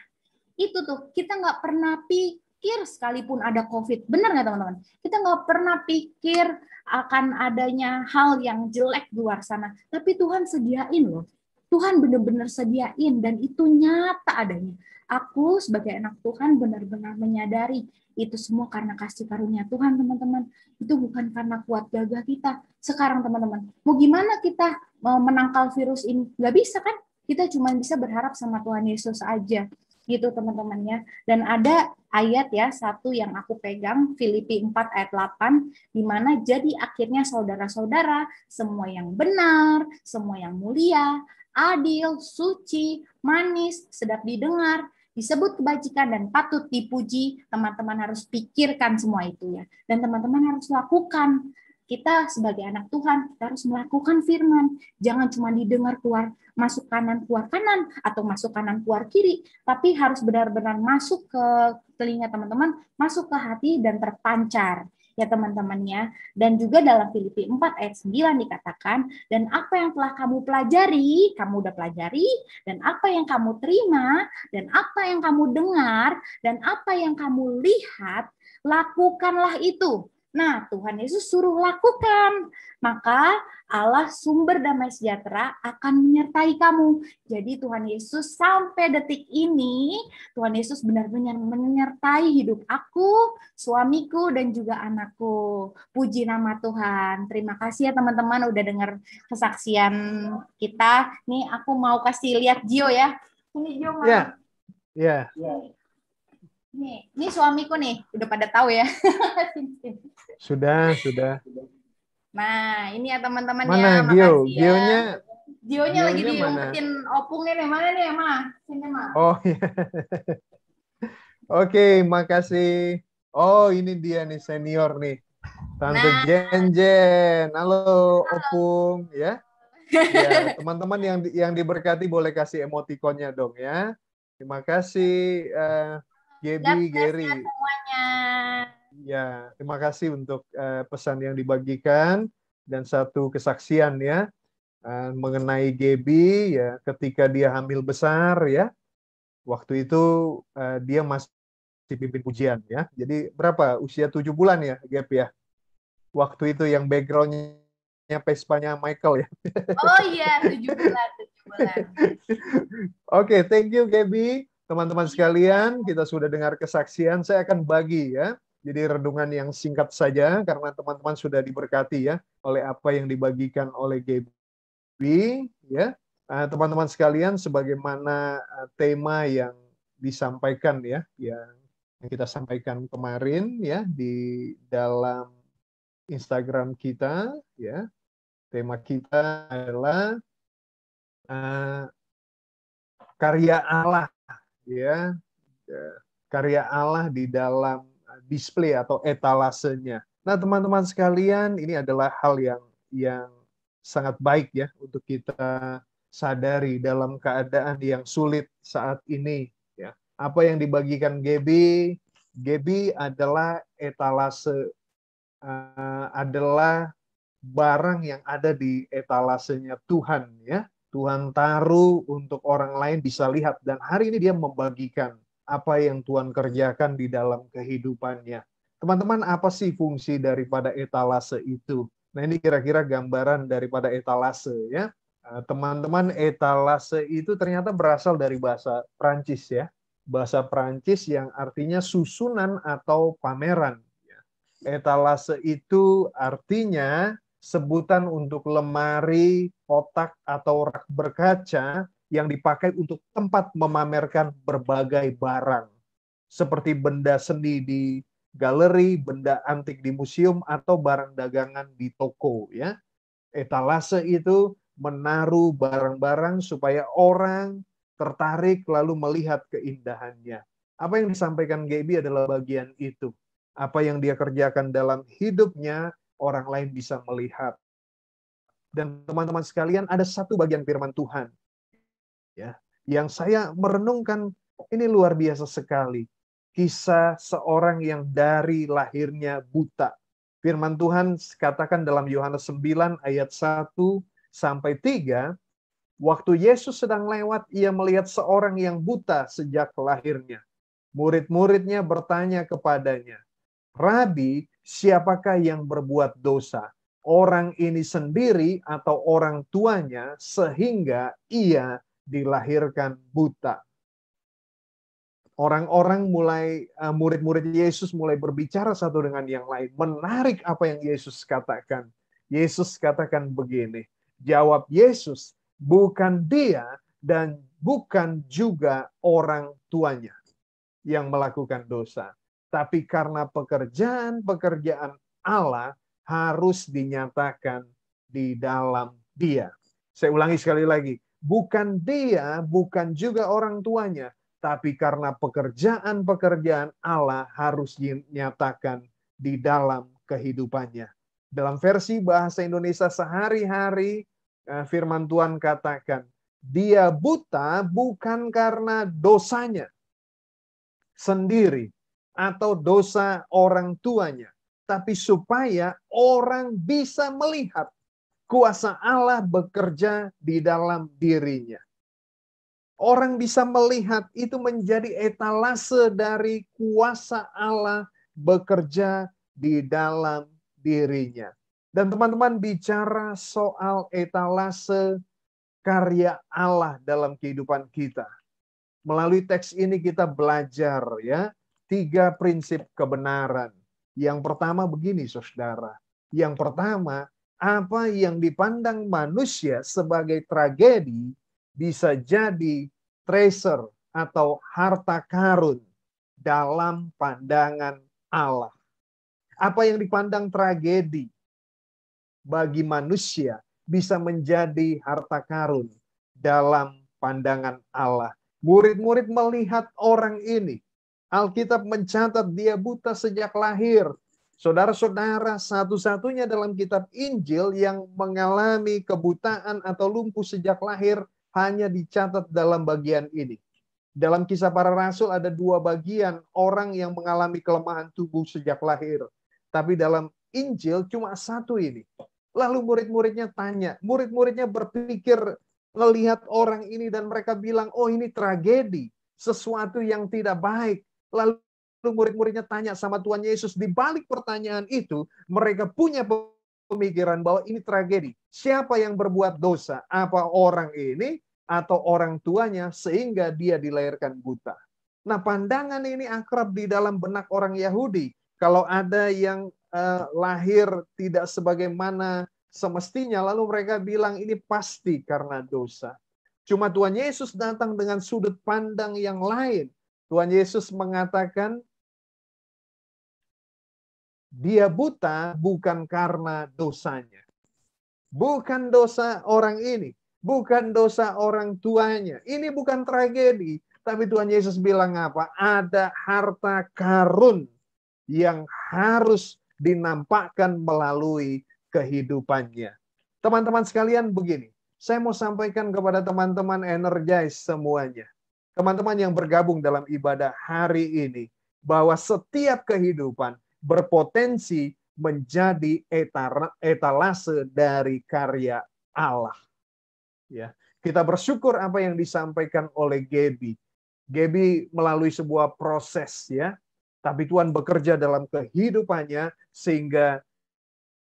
itu tuh kita nggak pernah pikir sekalipun ada COVID, benar nggak teman-teman? Kita nggak pernah pikir akan adanya hal yang jelek di luar sana, tapi Tuhan sediain loh. Tuhan benar-benar sediain dan itu nyata adanya. Aku sebagai anak Tuhan benar-benar menyadari itu semua karena kasih karunia Tuhan, teman-teman. Itu bukan karena kuat gagah kita. Sekarang teman-teman, mau gimana kita menangkal virus ini? Nggak bisa kan? Kita cuma bisa berharap sama Tuhan Yesus aja. Gitu teman-temannya. Dan ada ayat ya, satu yang aku pegang, Filipi 4 ayat 8, di mana jadi akhirnya saudara-saudara, semua yang benar, semua yang mulia, adil, suci, manis, sedap didengar, disebut kebajikan dan patut dipuji, teman-teman harus pikirkan semua itu ya. Dan teman-teman harus lakukan. Kita sebagai anak Tuhan, kita harus melakukan firman. Jangan cuma didengar keluar masuk kanan keluar kanan atau masuk kanan keluar kiri, tapi harus benar-benar masuk ke telinga teman-teman, masuk ke hati dan terpancar ya teman-temannya. Dan juga dalam Filipi 4 ayat 9 dikatakan, dan apa yang telah kamu pelajari, kamu udah pelajari, dan apa yang kamu terima, dan apa yang kamu dengar, dan apa yang kamu lihat, lakukanlah itu. Nah, Tuhan Yesus suruh lakukan. Maka Allah sumber damai sejahtera akan menyertai kamu. Jadi Tuhan Yesus sampai detik ini, Tuhan Yesus benar-benar menyertai hidup aku, suamiku, dan juga anakku. Puji nama Tuhan. Terima kasih ya teman-teman udah dengar kesaksian kita. Nih aku mau kasih lihat Gio ya. Ini Gio mau. Ya, ya. Nih suamiku nih, udah pada tahu ya. Sudah. Nah, ini ya teman-teman ya. Mana Gio? Ya. Gionya lagi mana? diumpetin opungnya nih. Mana nih, Ma? Sini, Ma. Oh, iya. Oke, makasih. Oh, ini dia nih senior nih. Tante Jen. Halo, opung ya. Ya, teman-teman yang diberkati boleh kasih emotikonnya dong ya. Terima kasih Gaby, Gary. Semuanya. Ya, terima kasih untuk pesan yang dibagikan dan satu kesaksian ya mengenai Gaby ya ketika dia hamil besar ya. Waktu itu dia masih pimpin pujian ya. Jadi berapa? Usia 7 bulan ya, Gap ya. Waktu itu yang background-nya Pespanya Michael ya. Oh iya, 7 bulan. Oke, thank you Gaby. Teman-teman sekalian, kita sudah dengar kesaksian. Saya akan bagi ya. Jadi renungan yang singkat saja karena teman-teman sudah diberkati ya oleh apa yang dibagikan oleh Gaby ya. Teman-teman sekalian, sebagaimana tema yang disampaikan ya, yang kita sampaikan kemarin ya di dalam Instagram kita ya. Tema kita adalah karya Allah ya. Karya Allah di dalam display atau etalasenya. Nah, teman-teman sekalian, ini adalah hal yang sangat baik ya untuk kita sadari dalam keadaan yang sulit saat ini ya. Apa yang dibagikan Gaby adalah etalase, adalah barang yang ada di etalasenya Tuhan ya. Tuhan taruh untuk orang lain bisa lihat, dan hari ini dia membagikan apa yang Tuhan kerjakan di dalam kehidupannya. Teman-teman, apa sih fungsi daripada etalase itu? Nah, ini kira-kira gambaran daripada etalase ya. Teman-teman, etalase itu ternyata berasal dari bahasa Prancis ya. Bahasa Prancis yang artinya susunan atau pameran. Etalase itu artinya sebutan untuk lemari, kotak, atau rak berkaca yang dipakai untuk tempat memamerkan berbagai barang. Seperti benda seni di galeri, benda antik di museum, atau barang dagangan di toko. Ya. Etalase itu menaruh barang-barang supaya orang tertarik lalu melihat keindahannya. Apa yang disampaikan Gaby adalah bagian itu. Apa yang dia kerjakan dalam hidupnya, orang lain bisa melihat. Dan teman-teman sekalian, ada satu bagian firman Tuhan ya yang saya merenungkan, ini luar biasa sekali. Kisah seorang yang dari lahirnya buta. Firman Tuhan katakan dalam Yohanes 9 ayat 1 sampai 3, waktu Yesus sedang lewat, ia melihat seorang yang buta sejak lahirnya. Murid-muridnya bertanya kepadanya, "Rabi, siapakah yang berbuat dosa? Orang ini sendiri atau orang tuanya sehingga ia dilahirkan buta?" Orang-orang murid-murid Yesus mulai berbicara satu dengan yang lain. Menarik apa yang Yesus katakan. Yesus katakan begini, jawab Yesus, bukan dia dan bukan juga orang tuanya yang melakukan dosa, tapi karena pekerjaan-pekerjaan Allah harus dinyatakan di dalam dia. Saya ulangi sekali lagi, bukan dia, bukan juga orang tuanya, tapi karena pekerjaan-pekerjaan Allah harus dinyatakan di dalam kehidupannya. Dalam versi bahasa Indonesia sehari-hari, firman Tuhan katakan, dia buta bukan karena dosanya sendiri atau dosa orang tuanya, tapi supaya orang bisa melihat kuasa Allah bekerja di dalam dirinya. Orang bisa melihat itu menjadi etalase dari kuasa Allah bekerja di dalam dirinya. Dan teman-teman bicara soal etalase karya Allah dalam kehidupan kita. Melalui teks ini kita belajar ya 3 prinsip kebenaran. Yang pertama begini saudara. Yang pertama, apa yang dipandang manusia sebagai tragedi bisa jadi treasure atau harta karun dalam pandangan Allah. Apa yang dipandang tragedi bagi manusia bisa menjadi harta karun dalam pandangan Allah. Murid-murid melihat orang ini. Alkitab mencatat dia buta sejak lahir. Saudara-saudara, satu-satunya dalam kitab Injil yang mengalami kebutaan atau lumpuh sejak lahir hanya dicatat dalam bagian ini. Dalam Kisah Para Rasul ada 2 bagian orang yang mengalami kelemahan tubuh sejak lahir. Tapi dalam Injil cuma 1 ini. Lalu murid-muridnya tanya, murid-muridnya berpikir melihat orang ini dan mereka bilang, oh ini tragedi, sesuatu yang tidak baik. Lalu murid-muridnya tanya sama Tuhan Yesus, di balik pertanyaan itu mereka punya pemikiran bahwa ini tragedi. Siapa yang berbuat dosa? Apa orang ini atau orang tuanya sehingga dia dilahirkan buta? Nah, pandangan ini akrab di dalam benak orang Yahudi. Kalau ada yang lahir tidak sebagaimana semestinya, lalu mereka bilang ini pasti karena dosa. Cuma Tuhan Yesus datang dengan sudut pandang yang lain. Tuhan Yesus mengatakan, dia buta bukan karena dosanya. Bukan dosa orang ini. Bukan dosa orang tuanya. Ini bukan tragedi. Tapi Tuhan Yesus bilang apa? Ada harta karun yang harus dinampakkan melalui kehidupannya. Teman-teman sekalian begini. Saya mau sampaikan kepada teman-teman Energize semuanya. Teman-teman yang bergabung dalam ibadah hari ini. Bahwa setiap kehidupan berpotensi menjadi etalase dari karya Allah. Ya, kita bersyukur apa yang disampaikan oleh Gaby. Gaby melalui sebuah proses ya, tapi Tuhan bekerja dalam kehidupannya sehingga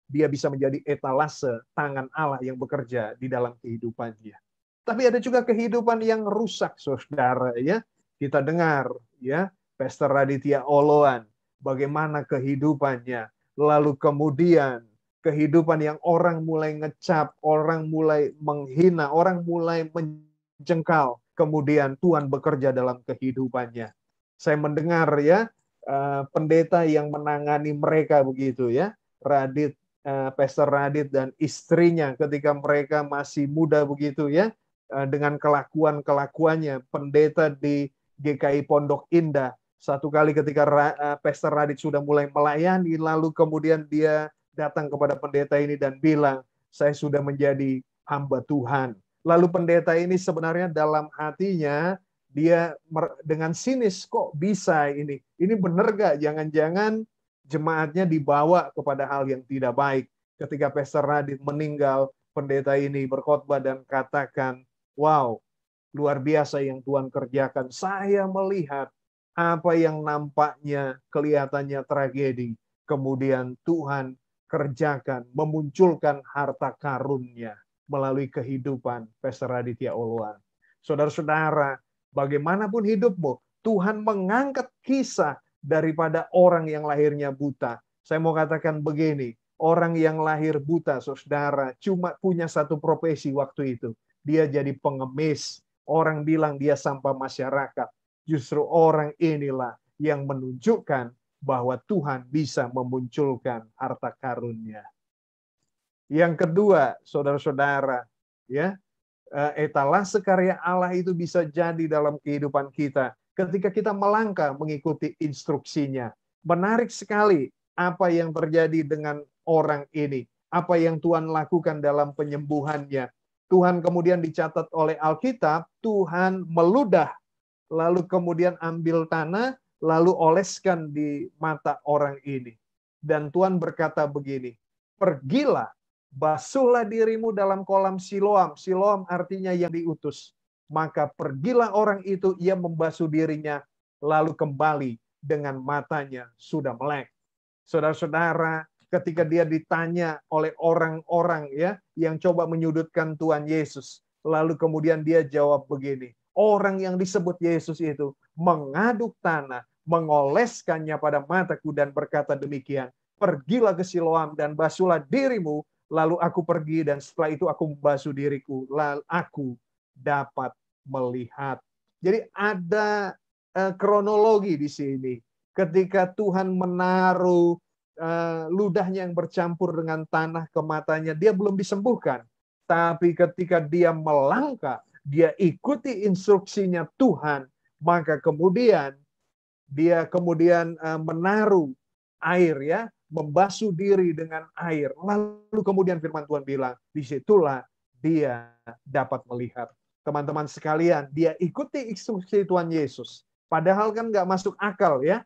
dia bisa menjadi etalase tangan Allah yang bekerja di dalam kehidupannya. Tapi ada juga kehidupan yang rusak, saudara ya. Kita dengar ya, Pastor Raditya Oloan, bagaimana kehidupannya. Lalu kemudian kehidupan yang orang mulai ngecap, orang mulai menghina, orang mulai menjengkal. Kemudian Tuhan bekerja dalam kehidupannya. Saya mendengar ya, pendeta yang menangani mereka begitu ya. Pastor Radit dan istrinya ketika mereka masih muda begitu ya. Dengan kelakuannya, pendeta di GKI Pondok Indah. Satu kali ketika Pastor Radit sudah mulai melayani, lalu kemudian dia datang kepada pendeta ini dan bilang, saya sudah menjadi hamba Tuhan. Lalu pendeta ini sebenarnya dalam hatinya, dia dengan sinis, kok bisa ini? Ini benar gak? Jangan-jangan jemaatnya dibawa kepada hal yang tidak baik. Ketika Pastor Radit meninggal, pendeta ini berkhotbah dan katakan, wow, luar biasa yang Tuhan kerjakan. Saya melihat apa yang nampaknya kelihatannya tragedi. Kemudian Tuhan kerjakan, memunculkan harta karunnya melalui kehidupan Pastor Raditya Oluan. Saudara-saudara, bagaimanapun hidupmu, Tuhan mengangkat kisah daripada orang yang lahirnya buta. Saya mau katakan begini, orang yang lahir buta, saudara, cuma punya satu profesi waktu itu. Dia jadi pengemis. Orang bilang dia sampah masyarakat. Justru orang inilah yang menunjukkan bahwa Tuhan bisa memunculkan harta karunnya. Yang kedua, saudara-saudara, ya, etalase karya Allah itu bisa jadi dalam kehidupan kita ketika kita melangkah mengikuti instruksinya. Menarik sekali apa yang terjadi dengan orang ini, apa yang Tuhan lakukan dalam penyembuhannya. Tuhan kemudian dicatat oleh Alkitab, Tuhan meludah, lalu kemudian ambil tanah, lalu oleskan di mata orang ini. Dan Tuhan berkata begini, pergilah, basuhlah dirimu dalam kolam Siloam. Siloam artinya yang diutus. Maka pergilah orang itu, ia membasuh dirinya, lalu kembali dengan matanya sudah melek. Saudara-saudara, ketika dia ditanya oleh orang-orang ya yang coba menyudutkan Tuhan Yesus, lalu kemudian dia jawab begini, orang yang disebut Yesus itu mengaduk tanah, mengoleskannya pada mataku dan berkata demikian, pergilah ke Siloam dan basuhlah dirimu, lalu aku pergi dan setelah itu aku membasuh diriku, lalu aku dapat melihat. Jadi ada kronologi di sini. Ketika Tuhan menaruh ludahnya yang bercampur dengan tanah ke matanya, dia belum disembuhkan. Tapi ketika dia melangkah, dia ikuti instruksinya Tuhan, maka kemudian dia menaruh air ya, membasuh diri dengan air. Lalu kemudian firman Tuhan bilang, disitulah dia dapat melihat. Teman-teman sekalian, dia ikuti instruksi Tuhan Yesus. Padahal kan nggak masuk akal ya.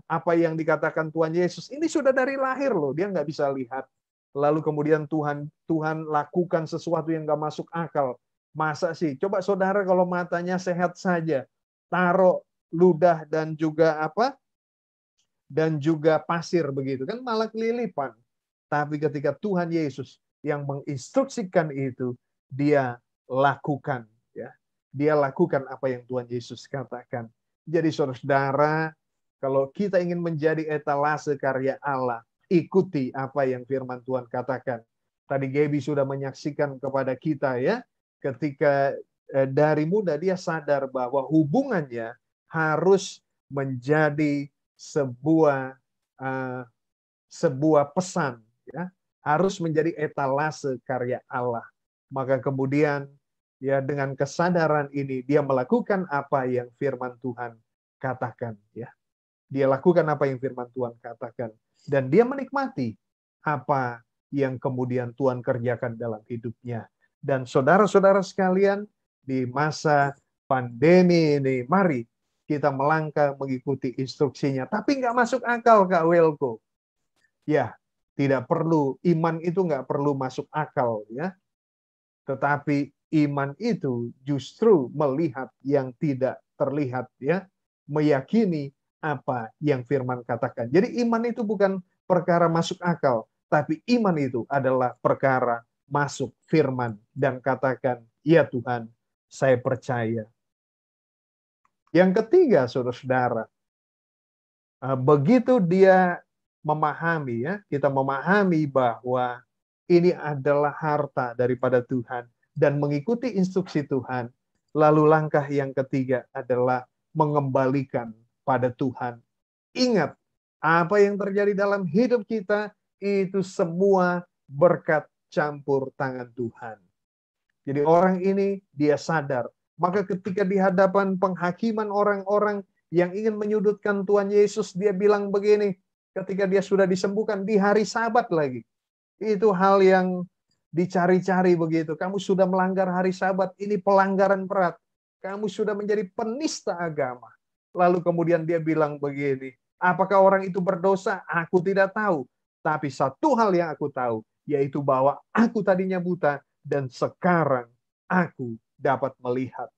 Apa yang dikatakan Tuhan Yesus ini sudah dari lahir loh, dia nggak bisa lihat. Lalu kemudian Tuhan lakukan sesuatu yang nggak masuk akal. Masa sih? Coba saudara kalau matanya sehat saja, taruh ludah dan juga dan juga pasir begitu kan malah kelilipan. Tapi ketika Tuhan Yesus yang menginstruksikan itu, dia lakukan ya. Dia lakukan apa yang Tuhan Yesus katakan. Jadi saudara, kalau kita ingin menjadi etalase karya Allah, ikuti apa yang firman Tuhan katakan. Tadi Gaby sudah menyaksikan kepada kita ya, ketika dari muda dia sadar bahwa hubungannya harus menjadi sebuah pesan ya, harus menjadi etalase karya Allah. Maka kemudian ya dengan kesadaran ini dia melakukan apa yang firman Tuhan katakan ya. Dia lakukan apa yang firman Tuhan katakan. Dan dia menikmati apa yang kemudian Tuhan kerjakan dalam hidupnya. Dan saudara-saudara sekalian, di masa pandemi ini, mari kita melangkah mengikuti instruksinya. Tapi nggak masuk akal, Kak Welko. Ya, tidak perlu. Iman itu nggak perlu masuk akal. Ya. Tetapi iman itu justru melihat yang tidak terlihat. Ya, meyakini apa yang firman katakan. Jadi iman itu bukan perkara masuk akal, tapi iman itu adalah perkara masuk firman dan katakan, ya Tuhan, saya percaya. Yang ketiga, saudara-saudara, begitu dia memahami, ya, kita memahami bahwa ini adalah harta daripada Tuhan dan mengikuti instruksi Tuhan, lalu langkah yang ketiga adalah mengembalikan pada Tuhan. Ingat, apa yang terjadi dalam hidup kita itu semua berkat campur tangan Tuhan. Jadi orang ini dia sadar. Maka ketika di hadapan penghakiman orang-orang yang ingin menyudutkan Tuhan Yesus, dia bilang begini, ketika dia sudah disembuhkan di hari Sabat lagi. Itu hal yang dicari-cari begitu. Kamu sudah melanggar hari Sabat, ini pelanggaran berat. Kamu sudah menjadi penista agama. Lalu kemudian dia bilang begini, apakah orang itu berdosa? Aku tidak tahu. Tapi satu hal yang aku tahu, yaitu bahwa aku tadinya buta dan sekarang aku dapat melihat.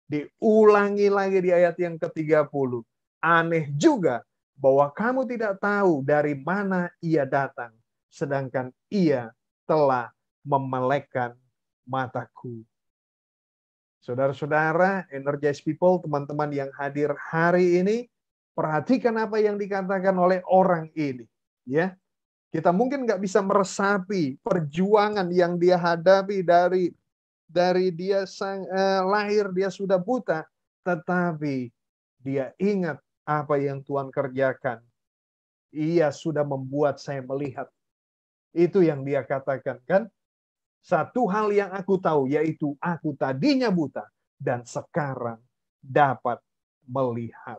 Diulangi lagi di ayat yang ke-30. Aneh juga bahwa kamu tidak tahu dari mana ia datang, sedangkan ia telah memelekkan mataku. Saudara-saudara, Energize People, teman-teman yang hadir hari ini, perhatikan apa yang dikatakan oleh orang ini. Ya, kita mungkin nggak bisa meresapi perjuangan yang dia hadapi dari dia lahir dia sudah buta, tetapi dia ingat apa yang Tuhan kerjakan. Ia sudah membuat saya melihat. Itu yang dia katakan, kan? Satu hal yang aku tahu, yaitu aku tadinya buta dan sekarang dapat melihat.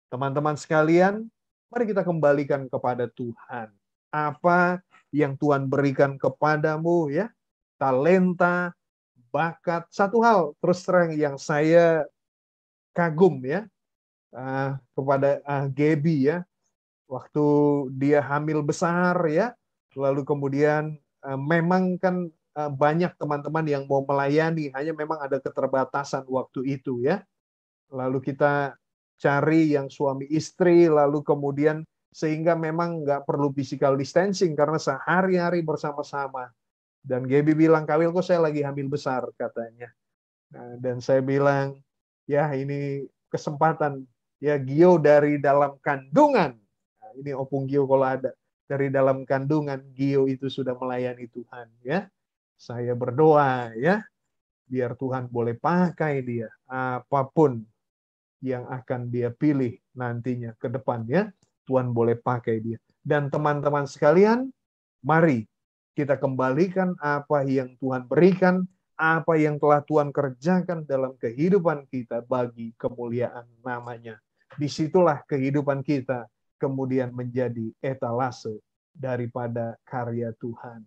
Teman-teman sekalian, mari kita kembalikan kepada Tuhan. Apa yang Tuhan berikan kepadamu, ya? Talenta, bakat. Satu hal terus terang yang saya kagum, ya, kepada Gaby, ya. Waktu dia hamil besar, ya. Lalu kemudian memang kan banyak teman-teman yang mau melayani, hanya memang ada keterbatasan waktu itu, ya. Lalu kita cari yang suami istri, lalu kemudian sehingga memang nggak perlu physical distancing karena sehari-hari bersama-sama. Dan Gaby bilang, Kawil kok saya lagi hamil besar, katanya. Nah, dan saya bilang, ya ini kesempatan, ya Gio dari dalam kandungan. Nah, ini Opung Gio kalau ada. Dari dalam kandungan, Gio itu sudah melayani Tuhan, ya. Saya berdoa, ya, biar Tuhan boleh pakai dia, apapun yang akan dia pilih nantinya ke depannya, Tuhan boleh pakai dia. Dan teman-teman sekalian, mari kita kembalikan apa yang Tuhan berikan, apa yang telah Tuhan kerjakan dalam kehidupan kita bagi kemuliaan namanya. Disitulah kehidupan kita kemudian menjadi etalase daripada karya Tuhan.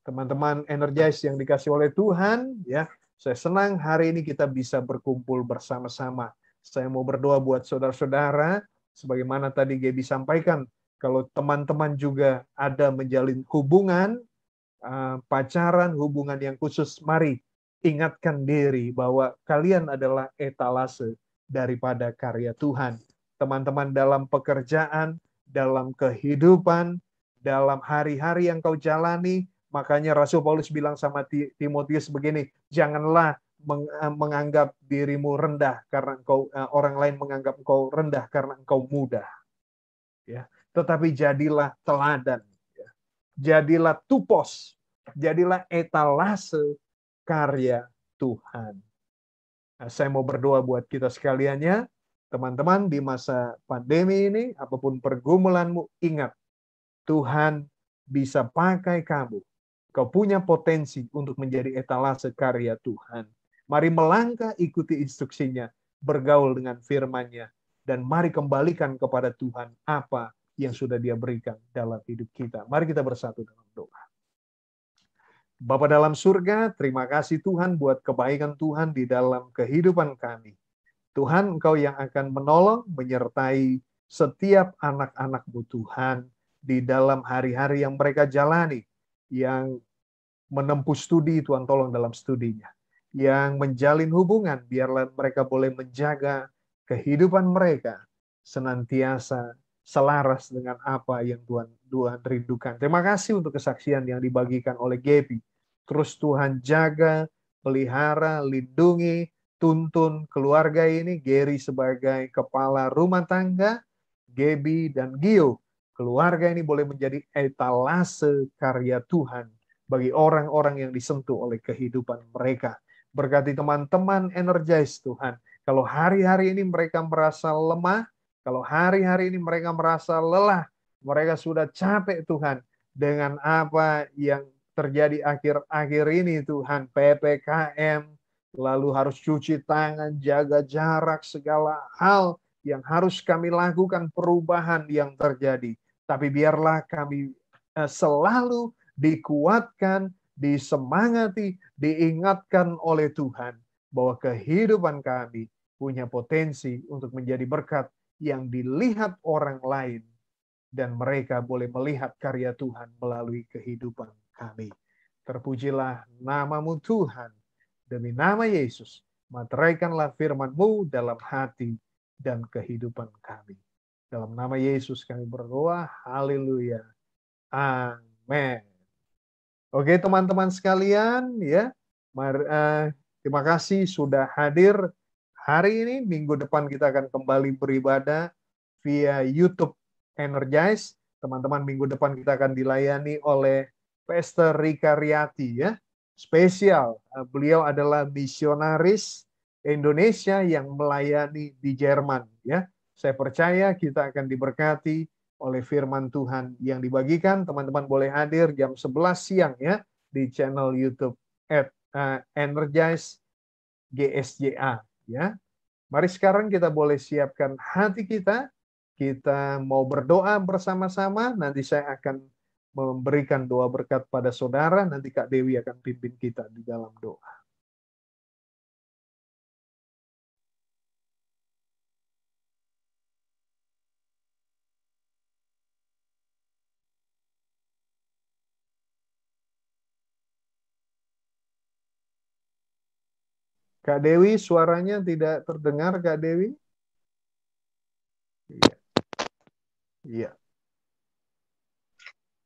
Teman-teman Energize yang dikasih oleh Tuhan, ya, saya senang hari ini kita bisa berkumpul bersama-sama. Saya mau berdoa buat saudara-saudara, sebagaimana tadi Gaby sampaikan, kalau teman-teman juga ada menjalin hubungan, pacaran, hubungan yang khusus, mari ingatkan diri bahwa kalian adalah etalase daripada karya Tuhan. Teman-teman dalam pekerjaan, dalam kehidupan, dalam hari-hari yang kau jalani, makanya Rasul Paulus bilang sama Timotius begini, janganlah menganggap dirimu rendah karena engkau, orang lain menganggap engkau rendah karena engkau muda. Ya, tetapi jadilah teladan, ya. Jadilah tupos, jadilah etalase karya Tuhan. Nah, saya mau berdoa buat kita sekaliannya, teman-teman di masa pandemi ini, apapun pergumulanmu, ingat, Tuhan bisa pakai kamu. Kau punya potensi untuk menjadi etalase karya Tuhan. Mari melangkah ikuti instruksinya, bergaul dengan firman-Nya, dan mari kembalikan kepada Tuhan apa yang sudah Dia berikan dalam hidup kita. Mari kita bersatu dalam doa. Bapa dalam surga, terima kasih Tuhan buat kebaikan Tuhan di dalam kehidupan kami. Tuhan, Engkau yang akan menolong, menyertai setiap anak-anak-Mu Tuhan di dalam hari-hari yang mereka jalani, yang menempuh studi, Tuhan tolong dalam studinya. Yang menjalin hubungan, biarlah mereka boleh menjaga kehidupan mereka senantiasa selaras dengan apa yang Tuhan rindukan. Terima kasih untuk kesaksian yang dibagikan oleh Gaby. Terus Tuhan jaga, pelihara, lindungi, tuntun keluarga ini, Gary sebagai kepala rumah tangga, Gaby dan Gio. Keluarga ini boleh menjadi etalase karya Tuhan bagi orang-orang yang disentuh oleh kehidupan mereka. Berkati teman-teman Energize Tuhan. Kalau hari-hari ini mereka merasa lemah, kalau hari-hari ini mereka merasa lelah, mereka sudah capek Tuhan dengan apa yang terjadi akhir-akhir ini Tuhan, PPKM, lalu harus cuci tangan, jaga jarak, segala hal yang harus kami lakukan, perubahan yang terjadi. Tapi biarlah kami selalu dikuatkan, disemangati, diingatkan oleh Tuhan bahwa kehidupan kami punya potensi untuk menjadi berkat yang dilihat orang lain, dan mereka boleh melihat karya Tuhan melalui kehidupan kami. Terpujilah nama-Mu Tuhan. Demi nama Yesus, materaikanlah firman-Mu dalam hati dan kehidupan kami. Dalam nama Yesus kami berdoa. Haleluya. Amin. Oke teman-teman sekalian, ya, terima kasih sudah hadir hari ini. Minggu depan kita akan kembali beribadah via YouTube Energize. Teman-teman, minggu depan kita akan dilayani oleh Pastor Rika Riyati, ya. Spesial, beliau adalah misionaris Indonesia yang melayani di Jerman, ya. Saya percaya kita akan diberkati oleh firman Tuhan yang dibagikan. Teman-teman boleh hadir jam 11 siang, ya, di channel YouTube Energize GSJA, ya. Mari sekarang kita boleh siapkan hati kita. Kita mau berdoa bersama-sama. Nanti saya akan memberikan doa berkat pada saudara. Nanti Kak Dewi akan pimpin kita di dalam doa. Kak Dewi, suaranya tidak terdengar, Kak Dewi? Iya. Iya.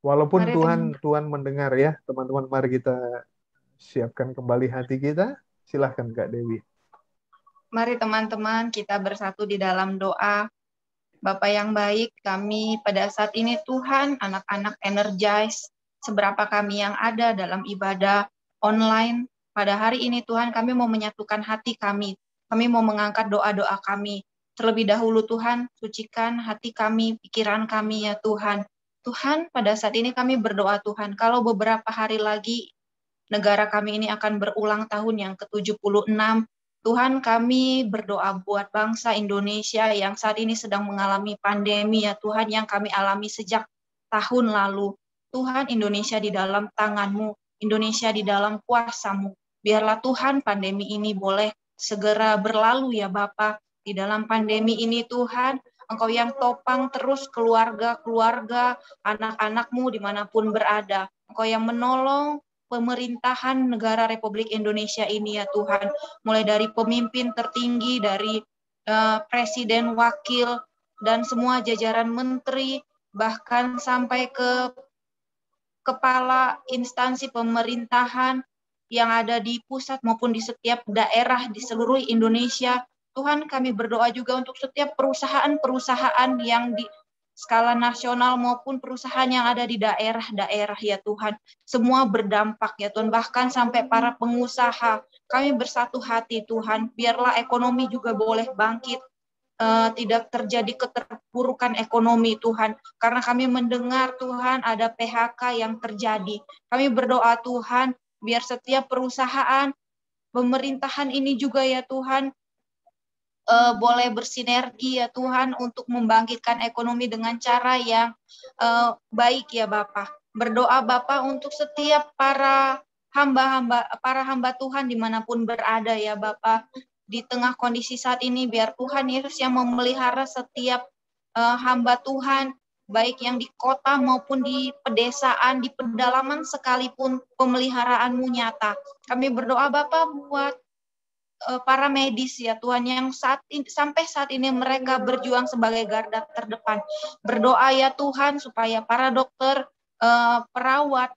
Walaupun Mari, Tuhan mendengar, ya, teman-teman, mari kita siapkan kembali hati kita. Silahkan Kak Dewi. Mari teman-teman kita bersatu di dalam doa. Bapa yang baik, kami pada saat ini Tuhan, anak-anak Energize, seberapa kami yang ada dalam ibadah online, pada hari ini Tuhan kami mau menyatukan hati kami. Kami mau mengangkat doa-doa kami. Terlebih dahulu Tuhan, sucikan hati kami, pikiran kami ya Tuhan. Tuhan, pada saat ini kami berdoa Tuhan, kalau beberapa hari lagi negara kami ini akan berulang tahun yang ke-76, Tuhan kami berdoa buat bangsa Indonesia yang saat ini sedang mengalami pandemi ya Tuhan, yang kami alami sejak tahun lalu. Tuhan, Indonesia di dalam tangan-Mu, Indonesia di dalam kuasa-Mu. Biarlah Tuhan pandemi ini boleh segera berlalu ya Bapa. Di dalam pandemi ini Tuhan, Engkau yang topang terus keluarga-keluarga, anak-anak-Mu dimanapun berada. Engkau yang menolong pemerintahan negara Republik Indonesia ini ya Tuhan. Mulai dari pemimpin tertinggi, dari presiden, wakil, dan semua jajaran menteri, bahkan sampai ke kepala instansi pemerintahan yang ada di pusat maupun di setiap daerah di seluruh Indonesia. Tuhan, kami berdoa juga untuk setiap perusahaan-perusahaan yang di skala nasional maupun perusahaan yang ada di daerah-daerah ya Tuhan. Semua berdampak ya Tuhan, bahkan sampai para pengusaha. Kami bersatu hati Tuhan, biarlah ekonomi juga boleh bangkit. Tidak terjadi keterpurukan ekonomi Tuhan. Karena kami mendengar Tuhan ada PHK yang terjadi. Kami berdoa Tuhan, biar setiap perusahaan, pemerintahan ini juga ya Tuhan, boleh bersinergi ya Tuhan untuk membangkitkan ekonomi dengan cara yang baik ya Bapa. Berdoa Bapa untuk setiap para hamba Tuhan dimanapun berada ya Bapa. Di tengah kondisi saat ini biar Tuhan Yesus yang memelihara setiap hamba Tuhan, baik yang di kota maupun di pedesaan, di pedalaman sekalipun pemeliharaanmu nyata. Kami berdoa Bapa buat para medis ya Tuhan yang sampai saat ini mereka berjuang sebagai garda terdepan. Berdoa ya Tuhan supaya para dokter, perawat,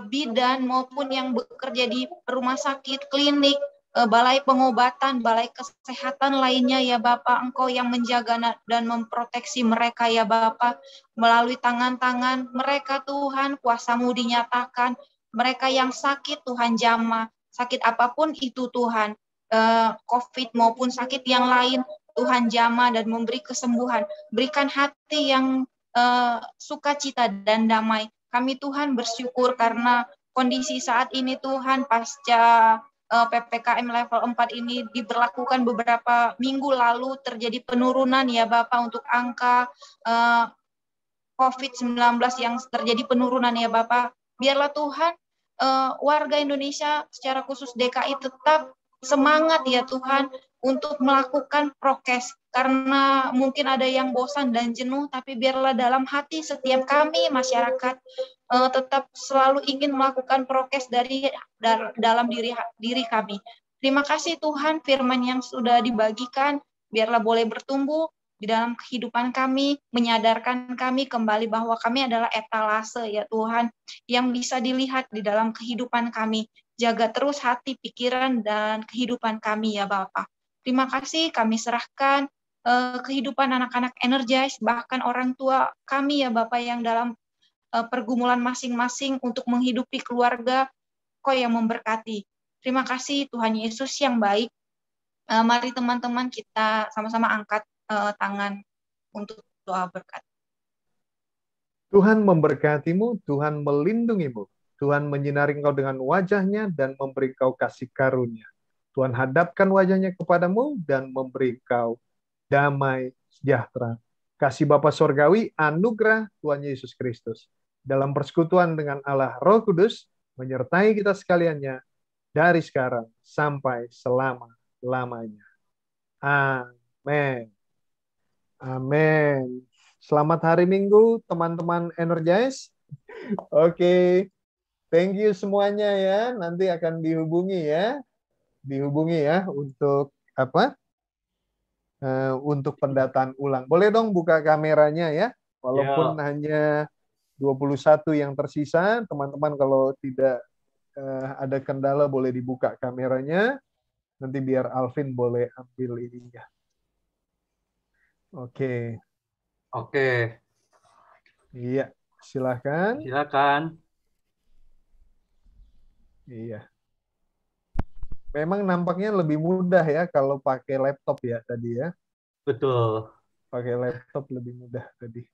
bidan maupun yang bekerja di rumah sakit, klinik, balai pengobatan, balai kesehatan lainnya ya Bapa, Engkau yang menjaga dan memproteksi mereka ya Bapa. Melalui tangan-tangan mereka Tuhan, kuasa-Mu dinyatakan. Mereka yang sakit Tuhan jamah, sakit apapun itu Tuhan, COVID maupun sakit yang lain, Tuhan jamah dan memberi kesembuhan. Berikan hati yang sukacita dan damai. Kami Tuhan bersyukur karena kondisi saat ini Tuhan pasca PPKM level 4 ini diberlakukan beberapa minggu lalu terjadi penurunan ya Bapak untuk angka COVID-19 yang terjadi penurunan ya Bapak. Biarlah Tuhan warga Indonesia secara khusus DKI tetap semangat ya Tuhan untuk melakukan prokes. Karena mungkin ada yang bosan dan jenuh, tapi biarlah dalam hati setiap kami masyarakat tetap selalu ingin melakukan prokes dalam diri kami. Terima kasih Tuhan, firman yang sudah dibagikan, biarlah boleh bertumbuh di dalam kehidupan kami, menyadarkan kami kembali bahwa kami adalah etalase ya Tuhan, yang bisa dilihat di dalam kehidupan kami. Jaga terus hati, pikiran, dan kehidupan kami ya Bapak. Terima kasih, kami serahkan kehidupan anak-anak Energize, bahkan orang tua kami ya Bapak yang dalam pergumulan masing-masing untuk menghidupi keluarga, Kau yang memberkati. Terima kasih Tuhan Yesus yang baik. Mari teman-teman kita sama-sama angkat tangan untuk doa berkat. Tuhan memberkatimu, Tuhan melindungimu, Tuhan menyinari engkau dengan wajahnya dan memberi engkau kasih karunia. Tuhan hadapkan wajahnya kepadamu dan memberi engkau damai sejahtera. Kasih Bapa Sorgawi, anugerah Tuhan Yesus Kristus dalam persekutuan dengan Allah Roh Kudus menyertai kita sekaliannya dari sekarang sampai selama-lamanya. Amin. Amin. Selamat hari Minggu, teman-teman Energize. Oke. Thank you semuanya ya. Nanti akan dihubungi ya. Untuk apa? Untuk pendataan ulang. Boleh dong buka kameranya ya. Walaupun hanya 21 yang tersisa, teman-teman kalau tidak ada kendala boleh dibuka kameranya. Nanti biar Alvin boleh ambil ininya. Oke. Iya, silakan. Iya. Memang nampaknya lebih mudah ya kalau pakai laptop ya tadi ya. Betul. Pakai laptop lebih mudah tadi.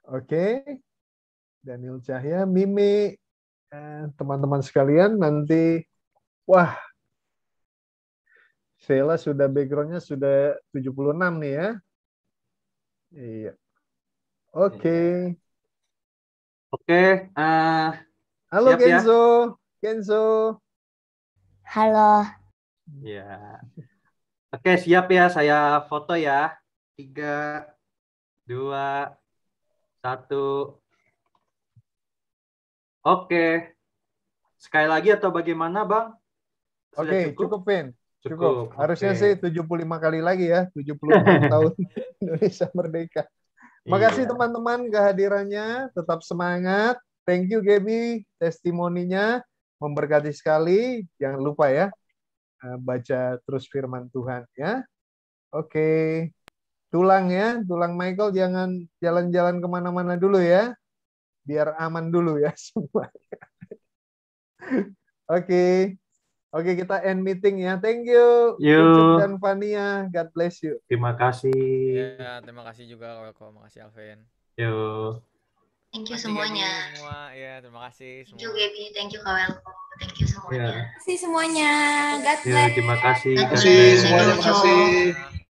Oke. Daniel Cahya, Mimi, teman-teman sekalian nanti, wah, Sheila sudah background-nya sudah 76 nih ya. Iya. Oke. Halo siap Kenzo. Ya? Kenzo. Halo. Ya. Oke, siap ya, saya foto ya. 3, 2, 1. Oke. Sekali lagi atau bagaimana, Bang? Oke, cukup, Vin. Cukup. Harusnya sih 75 kali lagi ya, 76 tahun Indonesia Merdeka. Makasih teman-teman kehadirannya, tetap semangat. Thank you Gaby, testimoninya memberkati sekali. Jangan lupa ya, baca terus firman Tuhan ya. Oke. Tulang Michael jangan jalan-jalan kemana-mana dulu ya. Biar aman dulu ya semuanya. Oke, kita end meeting ya. Thank you. Ucup dan Fania. God bless you. Terima kasih. Ya, terima kasih juga kok. Makasih Alvin. Thank you semuanya. Ya, terima kasih. Thank you Gaby, thank you Kak Welko. Thank you semuanya. Terima kasih semuanya. God bless. Terima kasih. Terima kasih semuanya. Terima kasih.